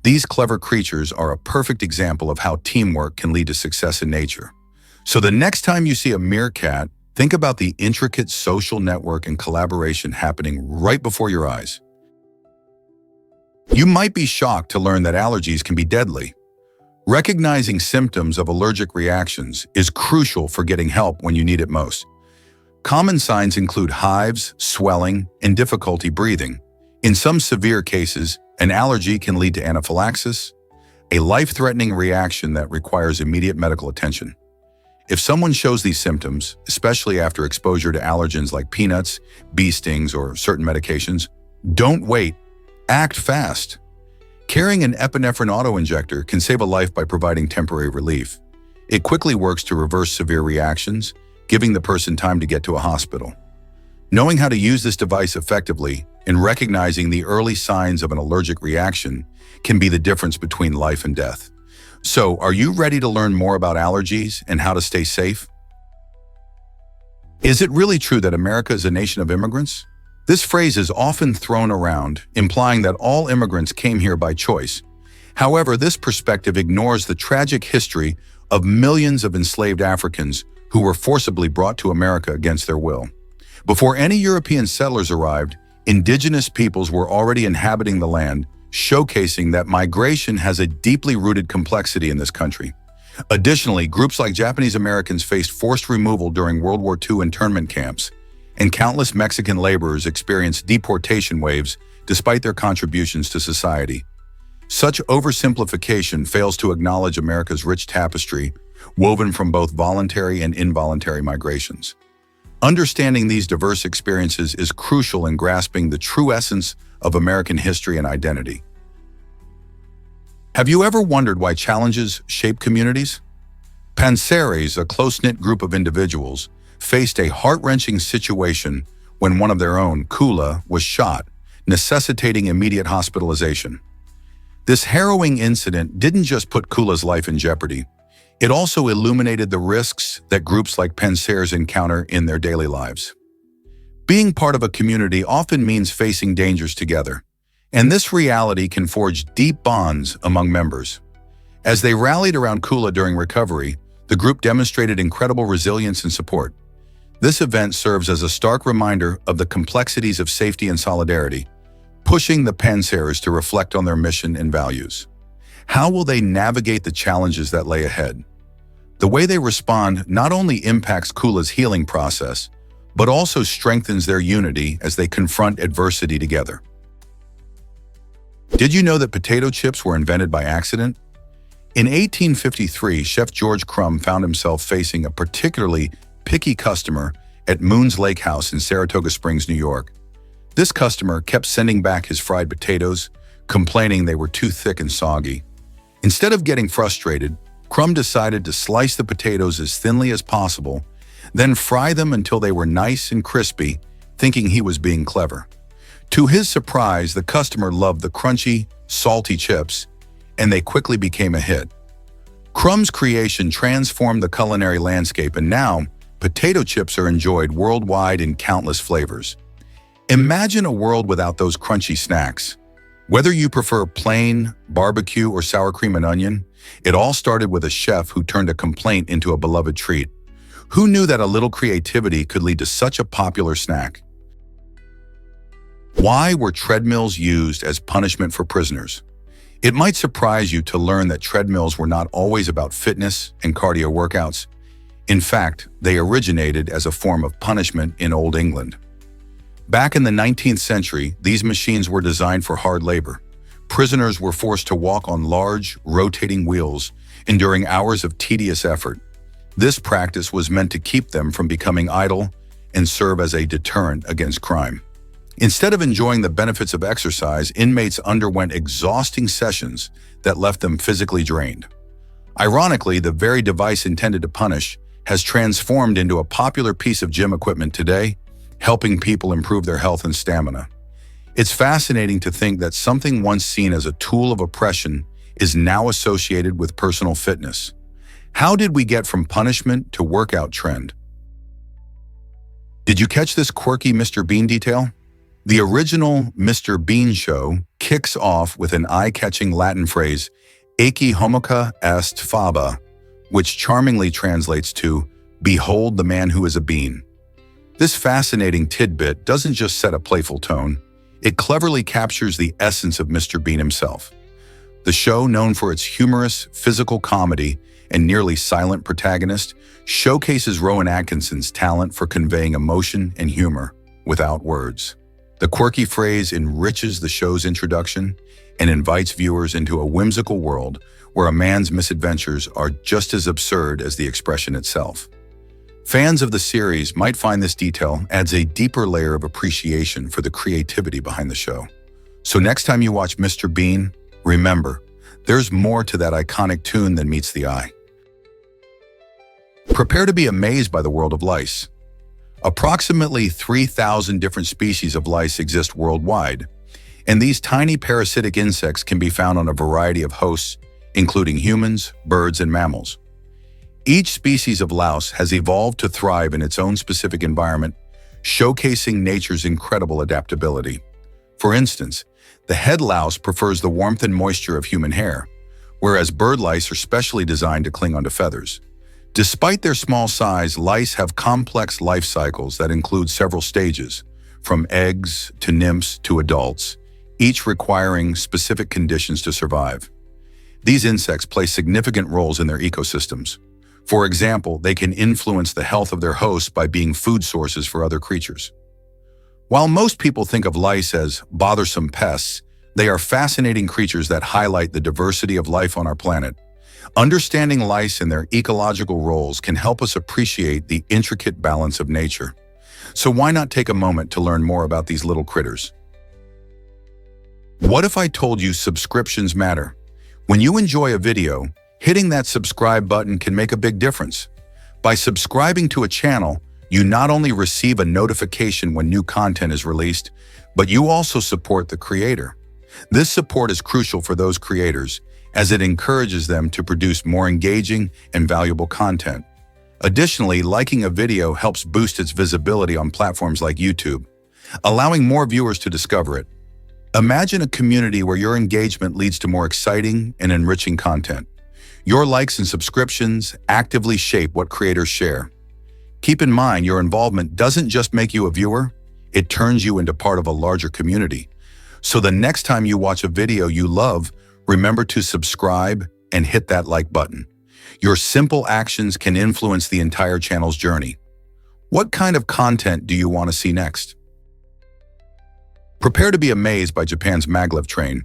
A: These clever creatures are a perfect example of how teamwork can lead to success in nature. So the next time you see a meerkat, think about the intricate social network and collaboration happening right before your eyes. You might be shocked to learn that allergies can be deadly. Recognizing symptoms of allergic reactions is crucial for getting help when you need it most. Common signs include hives, swelling, and difficulty breathing. In some severe cases, an allergy can lead to anaphylaxis, a life-threatening reaction that requires immediate medical attention. If someone shows these symptoms, especially after exposure to allergens like peanuts, bee stings, or certain medications, don't wait. Act fast. Carrying an epinephrine autoinjector can save a life by providing temporary relief. It quickly works to reverse severe reactions, giving the person time to get to a hospital. Knowing how to use this device effectively and recognizing the early signs of an allergic reaction can be the difference between life and death. So, are you ready to learn more about allergies and how to stay safe? Is it really true that America is a nation of immigrants? This phrase is often thrown around, implying that all immigrants came here by choice. However, this perspective ignores the tragic history of millions of enslaved Africans who were forcibly brought to America against their will. Before any European settlers arrived, indigenous peoples were already inhabiting the land, showcasing that migration has a deeply rooted complexity in this country. Additionally, groups like Japanese Americans faced forced removal during World War II internment camps, and countless Mexican laborers experienced deportation waves despite their contributions to society. Such oversimplification fails to acknowledge America's rich tapestry, woven from both voluntary and involuntary migrations. Understanding these diverse experiences is crucial in grasping the true essence of American history and identity. Have you ever wondered why challenges shape communities? Panseres, a close-knit group of individuals, faced a heart-wrenching situation when one of their own, Kula, was shot, necessitating immediate hospitalization. This harrowing incident didn't just put Kula's life in jeopardy, it also illuminated the risks that groups like Panseres encounter in their daily lives. Being part of a community often means facing dangers together, and this reality can forge deep bonds among members. As they rallied around Kula during recovery, the group demonstrated incredible resilience and support. This event serves as a stark reminder of the complexities of safety and solidarity, pushing the Panseres to reflect on their mission and values. How will they navigate the challenges that lay ahead? The way they respond not only impacts Kula's healing process, but also strengthens their unity as they confront adversity together. Did you know that potato chips were invented by accident? In 1853, Chef George Crumb found himself facing a particularly picky customer at Moon's Lake House in Saratoga Springs, New York. This customer kept sending back his fried potatoes, complaining they were too thick and soggy. Instead of getting frustrated, Crumb decided to slice the potatoes as thinly as possible, then fry them until they were nice and crispy, thinking he was being clever. To his surprise, the customer loved the crunchy, salty chips, and they quickly became a hit. Crumb's creation transformed the culinary landscape, and now potato chips are enjoyed worldwide in countless flavors. Imagine a world without those crunchy snacks. Whether you prefer plain, barbecue, or sour cream and onion, it all started with a chef who turned a complaint into a beloved treat. Who knew that a little creativity could lead to such a popular snack? Why were treadmills used as punishment for prisoners? It might surprise you to learn that treadmills were not always about fitness and cardio workouts. In fact, they originated as a form of punishment in Old England. Back in the 19th century, these machines were designed for hard labor. Prisoners were forced to walk on large, rotating wheels, enduring hours of tedious effort. This practice was meant to keep them from becoming idle and serve as a deterrent against crime. Instead of enjoying the benefits of exercise, inmates underwent exhausting sessions that left them physically drained. Ironically, the very device intended to punish has transformed into a popular piece of gym equipment today, helping people improve their health and stamina. It's fascinating to think that something once seen as a tool of oppression is now associated with personal fitness. How did we get from punishment to workout trend? Did you catch this quirky Mr. Bean detail? The original Mr. Bean show kicks off with an eye-catching Latin phrase, "Ecce homica est faba," which charmingly translates to, "Behold the man who is a bean." This fascinating tidbit doesn't just set a playful tone, it cleverly captures the essence of Mr. Bean himself. The show, known for its humorous, physical comedy and nearly silent protagonist, showcases Rowan Atkinson's talent for conveying emotion and humor without words. The quirky phrase enriches the show's introduction and invites viewers into a whimsical world where a man's misadventures are just as absurd as the expression itself. Fans of the series might find this detail adds a deeper layer of appreciation for the creativity behind the show. So next time you watch Mr. Bean, remember, there's more to that iconic tune than meets the eye. Prepare to be amazed by the world of lice. Approximately 3,000 different species of lice exist worldwide, and these tiny parasitic insects can be found on a variety of hosts, including humans, birds, and mammals. Each species of louse has evolved to thrive in its own specific environment, showcasing nature's incredible adaptability. For instance, the head louse prefers the warmth and moisture of human hair, whereas bird lice are specially designed to cling onto feathers. Despite their small size, lice have complex life cycles that include several stages, from eggs to nymphs to adults, each requiring specific conditions to survive. These insects play significant roles in their ecosystems. For example, they can influence the health of their hosts by being food sources for other creatures. While most people think of lice as bothersome pests, they are fascinating creatures that highlight the diversity of life on our planet. Understanding lice and their ecological roles can help us appreciate the intricate balance of nature. So why not take a moment to learn more about these little critters? What if I told you subscriptions matter? When you enjoy a video, hitting that subscribe button can make a big difference. By subscribing to a channel, you not only receive a notification when new content is released, but you also support the creator. This support is crucial for those creators, as it encourages them to produce more engaging and valuable content. Additionally, liking a video helps boost its visibility on platforms like YouTube, allowing more viewers to discover it. Imagine a community where your engagement leads to more exciting and enriching content. Your likes and subscriptions actively shape what creators share. Keep in mind, your involvement doesn't just make you a viewer, it turns you into part of a larger community. So the next time you watch a video you love, remember to subscribe and hit that like button. Your simple actions can influence the entire channel's journey. What kind of content do you want to see next? Prepare to be amazed by Japan's maglev train.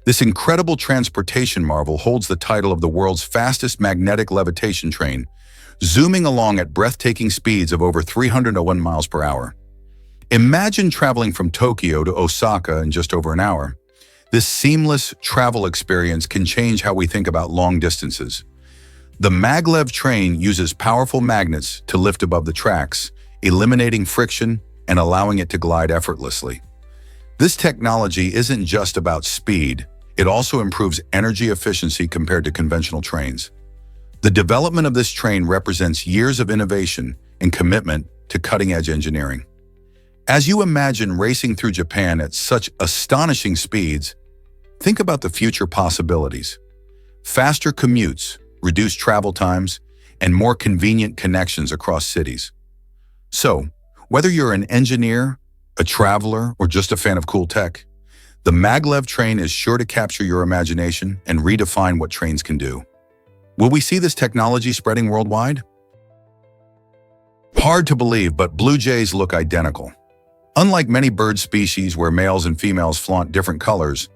A: This incredible transportation marvel holds the title of the world's fastest magnetic levitation train, zooming along at breathtaking speeds of over 301 miles per hour. Imagine traveling from Tokyo to Osaka in just over an hour. This seamless travel experience can change how we think about long distances. The maglev train uses powerful magnets to lift above the tracks, eliminating friction and allowing it to glide effortlessly. This technology isn't just about speed, it also improves energy efficiency compared to conventional trains. The development of this train represents years of innovation and commitment to cutting-edge engineering. As you imagine racing through Japan at such astonishing speeds, think about the future possibilities. Faster commutes, reduced travel times, and more convenient connections across cities. So, whether you're an engineer, a traveler, or just a fan of cool tech, the maglev train is sure to capture your imagination and redefine what trains can do. Will we see this technology spreading worldwide? Hard to believe, but blue jays look identical. Unlike many bird species where males and females flaunt different colors,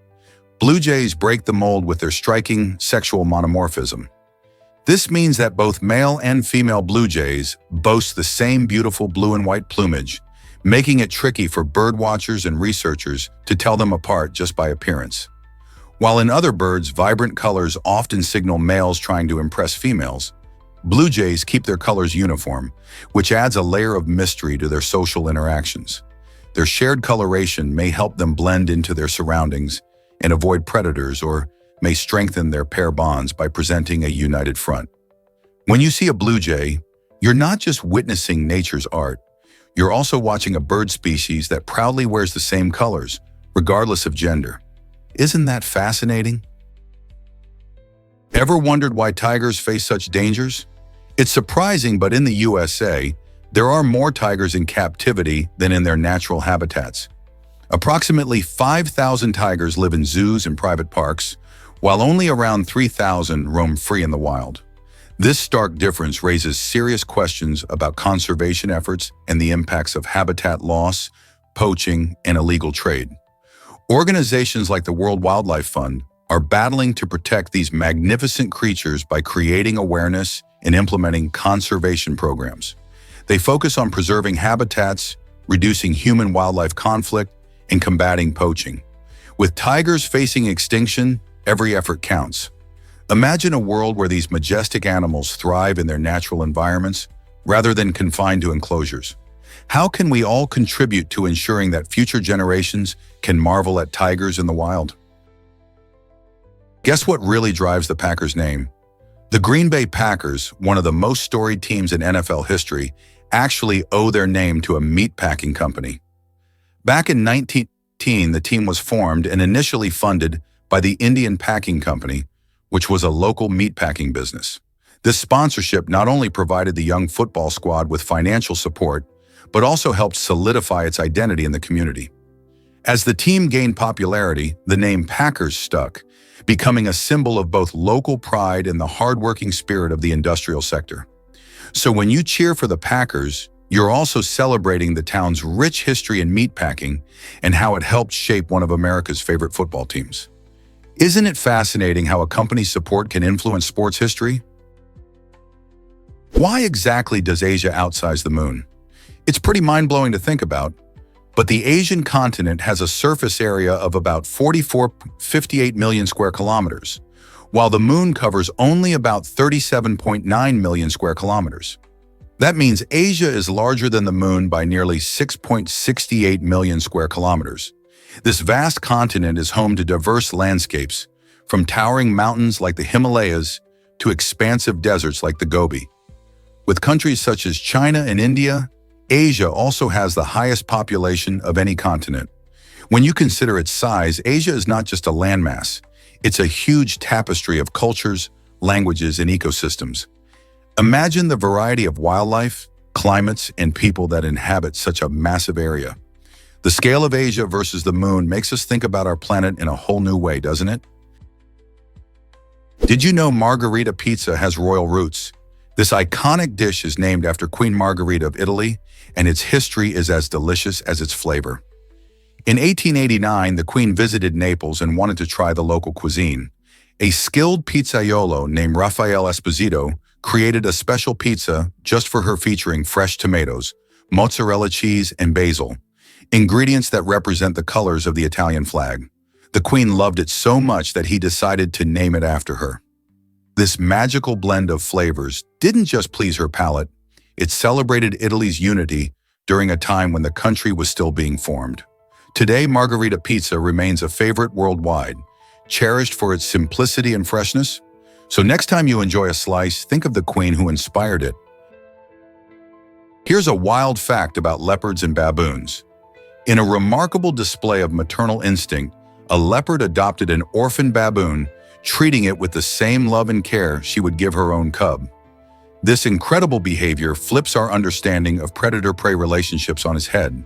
A: blue jays break the mold with their striking sexual monomorphism. This means that both male and female blue jays boast the same beautiful blue and white plumage, making it tricky for bird watchers and researchers to tell them apart just by appearance. While in other birds, vibrant colors often signal males trying to impress females, blue jays keep their colors uniform, which adds a layer of mystery to their social interactions. Their shared coloration may help them blend into their surroundings and avoid predators, or may strengthen their pair bonds by presenting a united front. When you see a blue jay, you're not just witnessing nature's art, you're also watching a bird species that proudly wears the same colors, regardless of gender. Isn't that fascinating? Ever wondered why tigers face such dangers? It's surprising, but in the USA, there are more tigers in captivity than in their natural habitats. Approximately 5,000 tigers live in zoos and private parks, while only around 3,000 roam free in the wild. This stark difference raises serious questions about conservation efforts and the impacts of habitat loss, poaching, and illegal trade. Organizations like the World Wildlife Fund are battling to protect these magnificent creatures by creating awareness and implementing conservation programs. They focus on preserving habitats, reducing human-wildlife conflict, and combating poaching. With tigers facing extinction, every effort counts. Imagine a world where these majestic animals thrive in their natural environments rather than confined to enclosures. How can we all contribute to ensuring that future generations can marvel at tigers in the wild? Guess what really drives the Packers' name? The Green Bay Packers, one of the most storied teams in NFL history, actually owe their name to a meatpacking company. Back in 1910, the team was formed and initially funded by the Indian Packing Company, which was a local meatpacking business. This sponsorship not only provided the young football squad with financial support, but also helped solidify its identity in the community. As the team gained popularity, the name Packers stuck, becoming a symbol of both local pride and the hardworking spirit of the industrial sector. So when you cheer for the Packers, you're also celebrating the town's rich history in meatpacking and how it helped shape one of America's favorite football teams. Isn't it fascinating how a company's support can influence sports history? Why exactly does Asia outsize the moon? It's pretty mind-blowing to think about, but the Asian continent has a surface area of about 58 million square kilometers, while the moon covers only about 37.9 million square kilometers. That means Asia is larger than the moon by nearly 6.68 million square kilometers. This vast continent is home to diverse landscapes, from towering mountains like the Himalayas to expansive deserts like the Gobi. With countries such as China and India, Asia also has the highest population of any continent. When you consider its size, Asia is not just a landmass. It's a huge tapestry of cultures, languages, and ecosystems. Imagine the variety of wildlife, climates, and people that inhabit such a massive area. The scale of Asia versus the moon makes us think about our planet in a whole new way, doesn't it? Did you know margherita pizza has royal roots? This iconic dish is named after Queen Margherita of Italy, and its history is as delicious as its flavor. In 1889, the Queen visited Naples and wanted to try the local cuisine. A skilled pizzaiolo named Raffaele Esposito created a special pizza just for her featuring fresh tomatoes, mozzarella cheese, and basil, ingredients that represent the colors of the Italian flag. The Queen loved it so much that he decided to name it after her. This magical blend of flavors didn't just please her palate, it celebrated Italy's unity during a time when the country was still being formed. Today, margherita pizza remains a favorite worldwide, cherished for its simplicity and freshness. So next time you enjoy a slice, think of the queen who inspired it. Here's a wild fact about leopards and baboons. In a remarkable display of maternal instinct, a leopard adopted an orphan baboon, treating it with the same love and care she would give her own cub. This incredible behavior flips our understanding of predator-prey relationships on its head.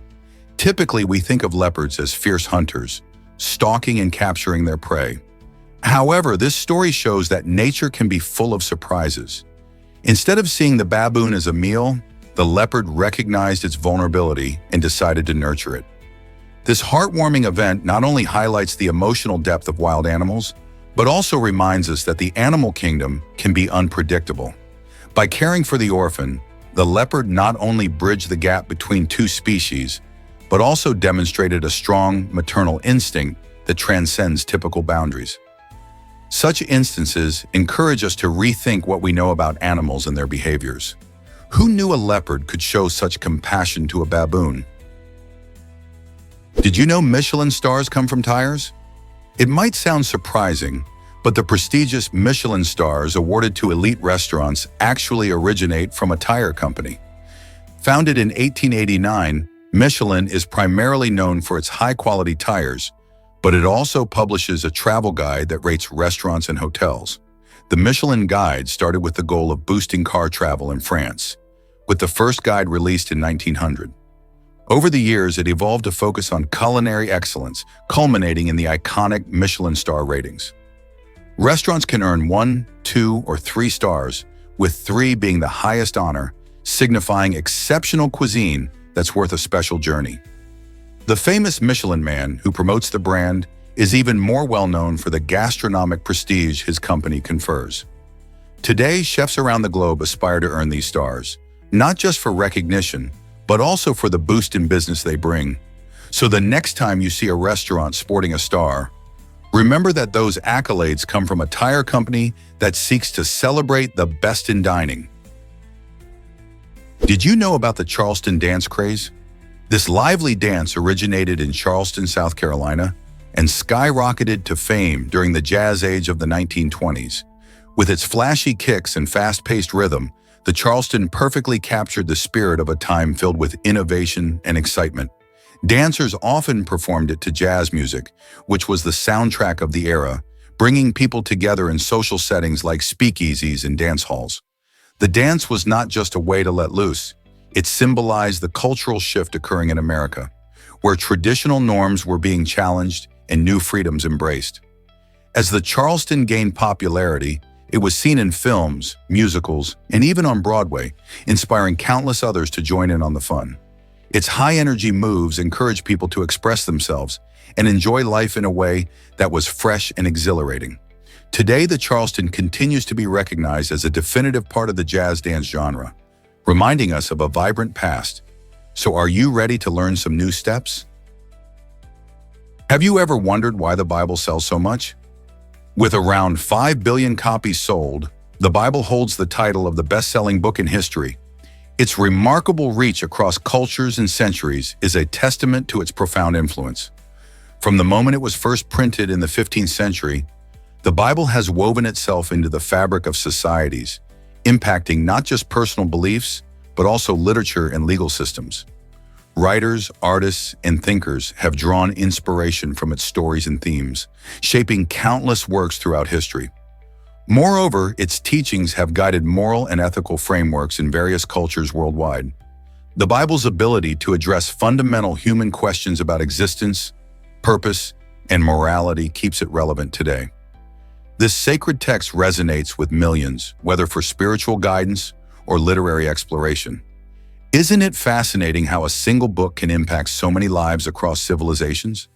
A: Typically, we think of leopards as fierce hunters, stalking and capturing their prey. However, this story shows that nature can be full of surprises. Instead of seeing the baboon as a meal, the leopard recognized its vulnerability and decided to nurture it. This heartwarming event not only highlights the emotional depth of wild animals, but also reminds us that the animal kingdom can be unpredictable. By caring for the orphan, the leopard not only bridged the gap between two species, but also demonstrated a strong maternal instinct that transcends typical boundaries. Such instances encourage us to rethink what we know about animals and their behaviors. Who knew a leopard could show such compassion to a baboon? Did you know Michelin stars come from tires? It might sound surprising, but the prestigious Michelin stars awarded to elite restaurants actually originate from a tire company. Founded in 1889, Michelin is primarily known for its high-quality tires, but it also publishes a travel guide that rates restaurants and hotels. The Michelin Guide started with the goal of boosting car travel in France, with the first guide released in 1900. Over the years, it evolved to focus on culinary excellence, culminating in the iconic Michelin star ratings. Restaurants can earn 1, 2, or 3 stars, with 3 being the highest honor, signifying exceptional cuisine that's worth a special journey. The famous Michelin Man, who promotes the brand, is even more well-known for the gastronomic prestige his company confers. Today, chefs around the globe aspire to earn these stars, not just for recognition, but also for the boost in business they bring. So the next time you see a restaurant sporting a star, remember that those accolades come from a tire company that seeks to celebrate the best in dining. Did you know about the Charleston dance craze? This lively dance originated in Charleston, South Carolina, and skyrocketed to fame during the jazz age of the 1920s. With its flashy kicks and fast-paced rhythm, the Charleston perfectly captured the spirit of a time filled with innovation and excitement. Dancers often performed it to jazz music, which was the soundtrack of the era, bringing people together in social settings like speakeasies and dance halls. The dance was not just a way to let loose. It symbolized the cultural shift occurring in America, where traditional norms were being challenged and new freedoms embraced. As the Charleston gained popularity, it was seen in films, musicals, and even on Broadway, inspiring countless others to join in on the fun. Its high-energy moves encouraged people to express themselves and enjoy life in a way that was fresh and exhilarating. Today, the Charleston continues to be recognized as a definitive part of the jazz dance genre, reminding us of a vibrant past. So are you ready to learn some new steps? Have you ever wondered why the Bible sells so much? With around 5 billion copies sold, the Bible holds the title of the best-selling book in history. Its remarkable reach across cultures and centuries is a testament to its profound influence. From the moment it was first printed in the 15th century, the Bible has woven itself into the fabric of societies, impacting not just personal beliefs, but also literature and legal systems. Writers, artists, and thinkers have drawn inspiration from its stories and themes, shaping countless works throughout history. Moreover, its teachings have guided moral and ethical frameworks in various cultures worldwide. The Bible's ability to address fundamental human questions about existence, purpose, and morality keeps it relevant today. This sacred text resonates with millions, whether for spiritual guidance or literary exploration. Isn't it fascinating how a single book can impact so many lives across civilizations?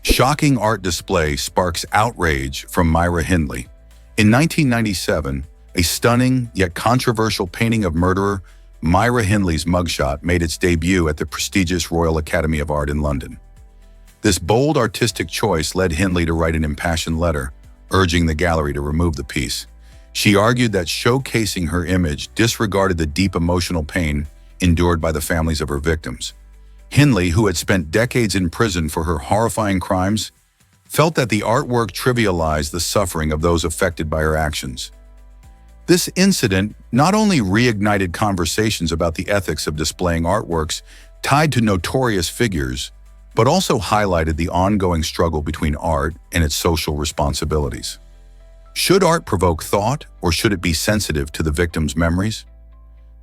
A: Shocking art display sparks outrage from Myra Hindley. In 1997, a stunning yet controversial painting of murderer Myra Hindley's mugshot made its debut at the prestigious Royal Academy of Art in London. This bold artistic choice led Hindley to write an impassioned letter, urging the gallery to remove the piece. She argued that showcasing her image disregarded the deep emotional pain endured by the families of her victims. Hindley, who had spent decades in prison for her horrifying crimes, felt that the artwork trivialized the suffering of those affected by her actions. This incident not only reignited conversations about the ethics of displaying artworks tied to notorious figures, but also highlighted the ongoing struggle between art and its social responsibilities. Should art provoke thought, or should it be sensitive to the victim's memories?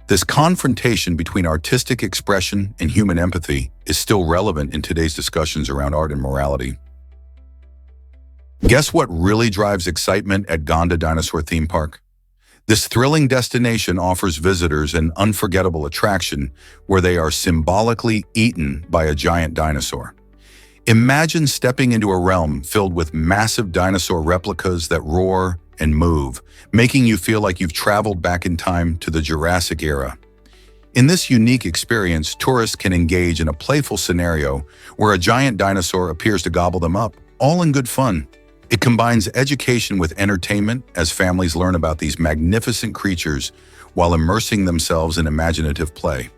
A: This confrontation between artistic expression and human empathy is still relevant in today's discussions around art and morality. Guess what really drives excitement at Gonda Dinosaur Theme Park? This thrilling destination offers visitors an unforgettable attraction where they are symbolically eaten by a giant dinosaur. Imagine stepping into a realm filled with massive dinosaur replicas that roar and move, making you feel like you've traveled back in time to the Jurassic era. In this unique experience, tourists can engage in a playful scenario where a giant dinosaur appears to gobble them up, all in good fun. It combines education with entertainment as families learn about these magnificent creatures while immersing themselves in imaginative play.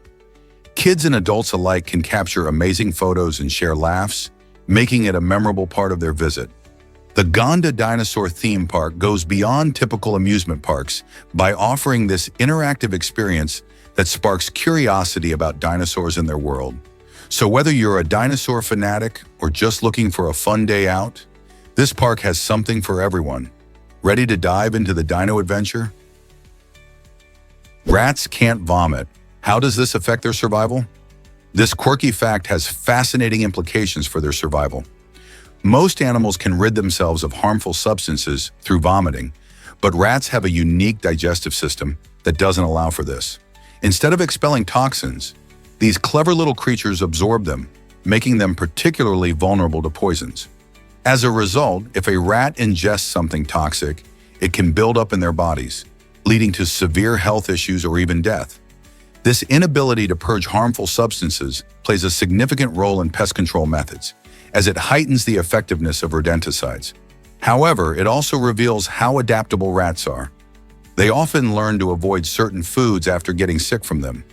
A: Kids and adults alike can capture amazing photos and share laughs, making it a memorable part of their visit. The Gonda Dinosaur Theme Park goes beyond typical amusement parks by offering this interactive experience that sparks curiosity about dinosaurs and their world. So whether you're a dinosaur fanatic or just looking for a fun day out, this park has something for everyone. Ready to dive into the dino adventure? Rats can't vomit. How does this affect their survival? This quirky fact has fascinating implications for their survival. Most animals can rid themselves of harmful substances through vomiting, but rats have a unique digestive system that doesn't allow for this. Instead of expelling toxins, these clever little creatures absorb them, making them particularly vulnerable to poisons. As a result, if a rat ingests something toxic, it can build up in their bodies, leading to severe health issues or even death. This inability to purge harmful substances plays a significant role in pest control methods, as it heightens the effectiveness of rodenticides. However, it also reveals how adaptable rats are. They often learn to avoid certain foods after getting sick from them.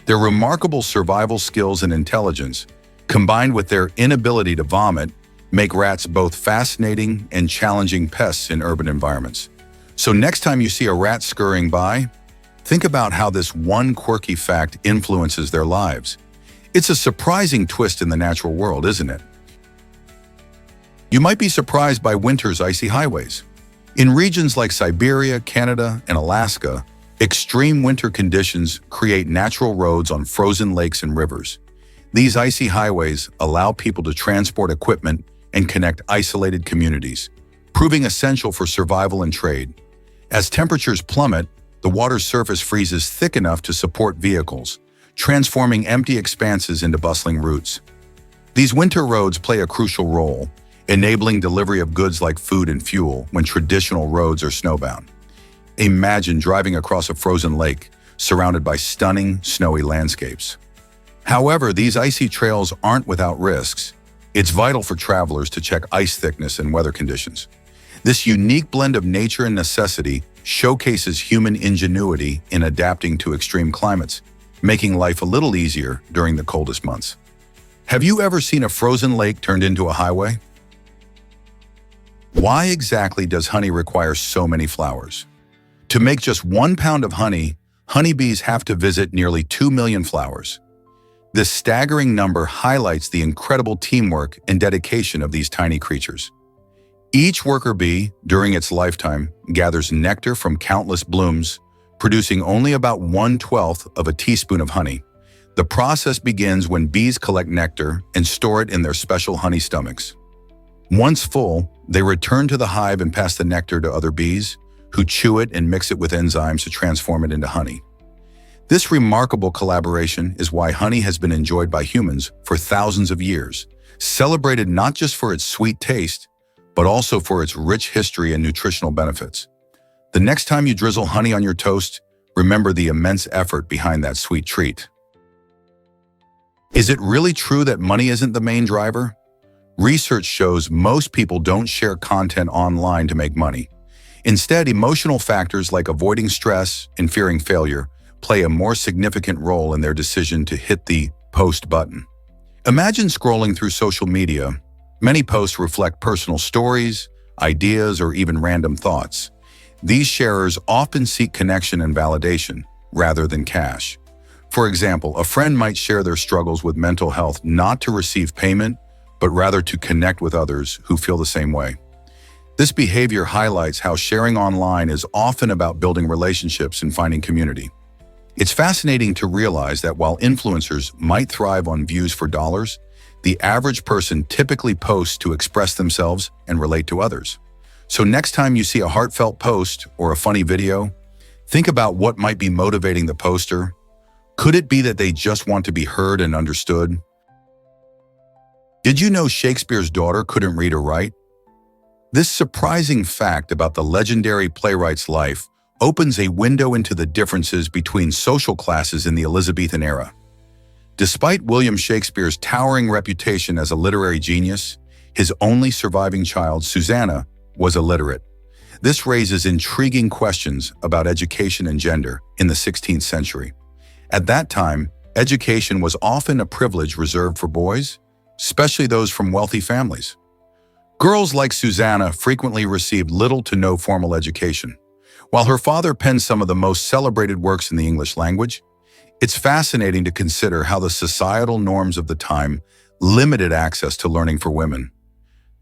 A: Their remarkable survival skills and intelligence, combined with their inability to vomit, make rats both fascinating and challenging pests in urban environments. So next time you see a rat scurrying by, think about how this one quirky fact influences their lives. It's a surprising twist in the natural world, isn't it? You might be surprised by winter's icy highways. In regions like Siberia, Canada, and Alaska, extreme winter conditions create natural roads on frozen lakes and rivers. These icy highways allow people to transport equipment and connect isolated communities, proving essential for survival and trade. As temperatures plummet, the water's surface freezes thick enough to support vehicles, transforming empty expanses into bustling routes. These winter roads play a crucial role, enabling delivery of goods like food and fuel when traditional roads are snowbound. Imagine driving across a frozen lake, surrounded by stunning, snowy landscapes. However, these icy trails aren't without risks. It's vital for travelers to check ice thickness and weather conditions. This unique blend of nature and necessity showcases human ingenuity in adapting to extreme climates, making life a little easier during the coldest months. Have you ever seen a frozen lake turned into a highway? Why exactly does honey require so many flowers? To make just 1 pound of honey, honeybees have to visit nearly 2 million flowers. This staggering number highlights the incredible teamwork and dedication of these tiny creatures. Each worker bee, during its lifetime, gathers nectar from countless blooms, producing only about 1/12 of a teaspoon of honey. The process begins when bees collect nectar and store it in their special honey stomachs. Once full, they return to the hive and pass the nectar to other bees, who chew it and mix it with enzymes to transform it into honey. This remarkable collaboration is why honey has been enjoyed by humans for thousands of years, celebrated not just for its sweet taste, but also for its rich history and nutritional benefits. The next time you drizzle honey on your toast, remember the immense effort behind that sweet treat. Is it really true that money isn't the main driver? Research shows most people don't share content online to make money. Instead, emotional factors like avoiding stress and fearing failure play a more significant role in their decision to hit the post button. Imagine scrolling through social media. Many posts reflect personal stories, ideas, or even random thoughts. These sharers often seek connection and validation, rather than cash. For example, a friend might share their struggles with mental health not to receive payment, but rather to connect with others who feel the same way. This behavior highlights how sharing online is often about building relationships and finding community. It's fascinating to realize that while influencers might thrive on views for dollars, the average person typically posts to express themselves and relate to others. So next time you see a heartfelt post or a funny video, think about what might be motivating the poster. Could it be that they just want to be heard and understood? Did you know Shakespeare's daughter couldn't read or write? This surprising fact about the legendary playwright's life opens a window into the differences between social classes in the Elizabethan era. Despite William Shakespeare's towering reputation as a literary genius, his only surviving child, Susanna, was illiterate. This raises intriguing questions about education and gender in the 16th century. At that time, education was often a privilege reserved for boys, especially those from wealthy families. Girls like Susanna frequently received little to no formal education. While her father penned some of the most celebrated works in the English language, it's fascinating to consider how the societal norms of the time limited access to learning for women.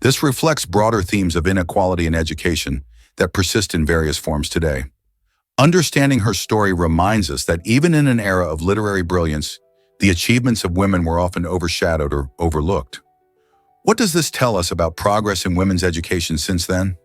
A: This reflects broader themes of inequality in education that persist in various forms today. Understanding her story reminds us that even in an era of literary brilliance, the achievements of women were often overshadowed or overlooked. What does this tell us about progress in women's education since then?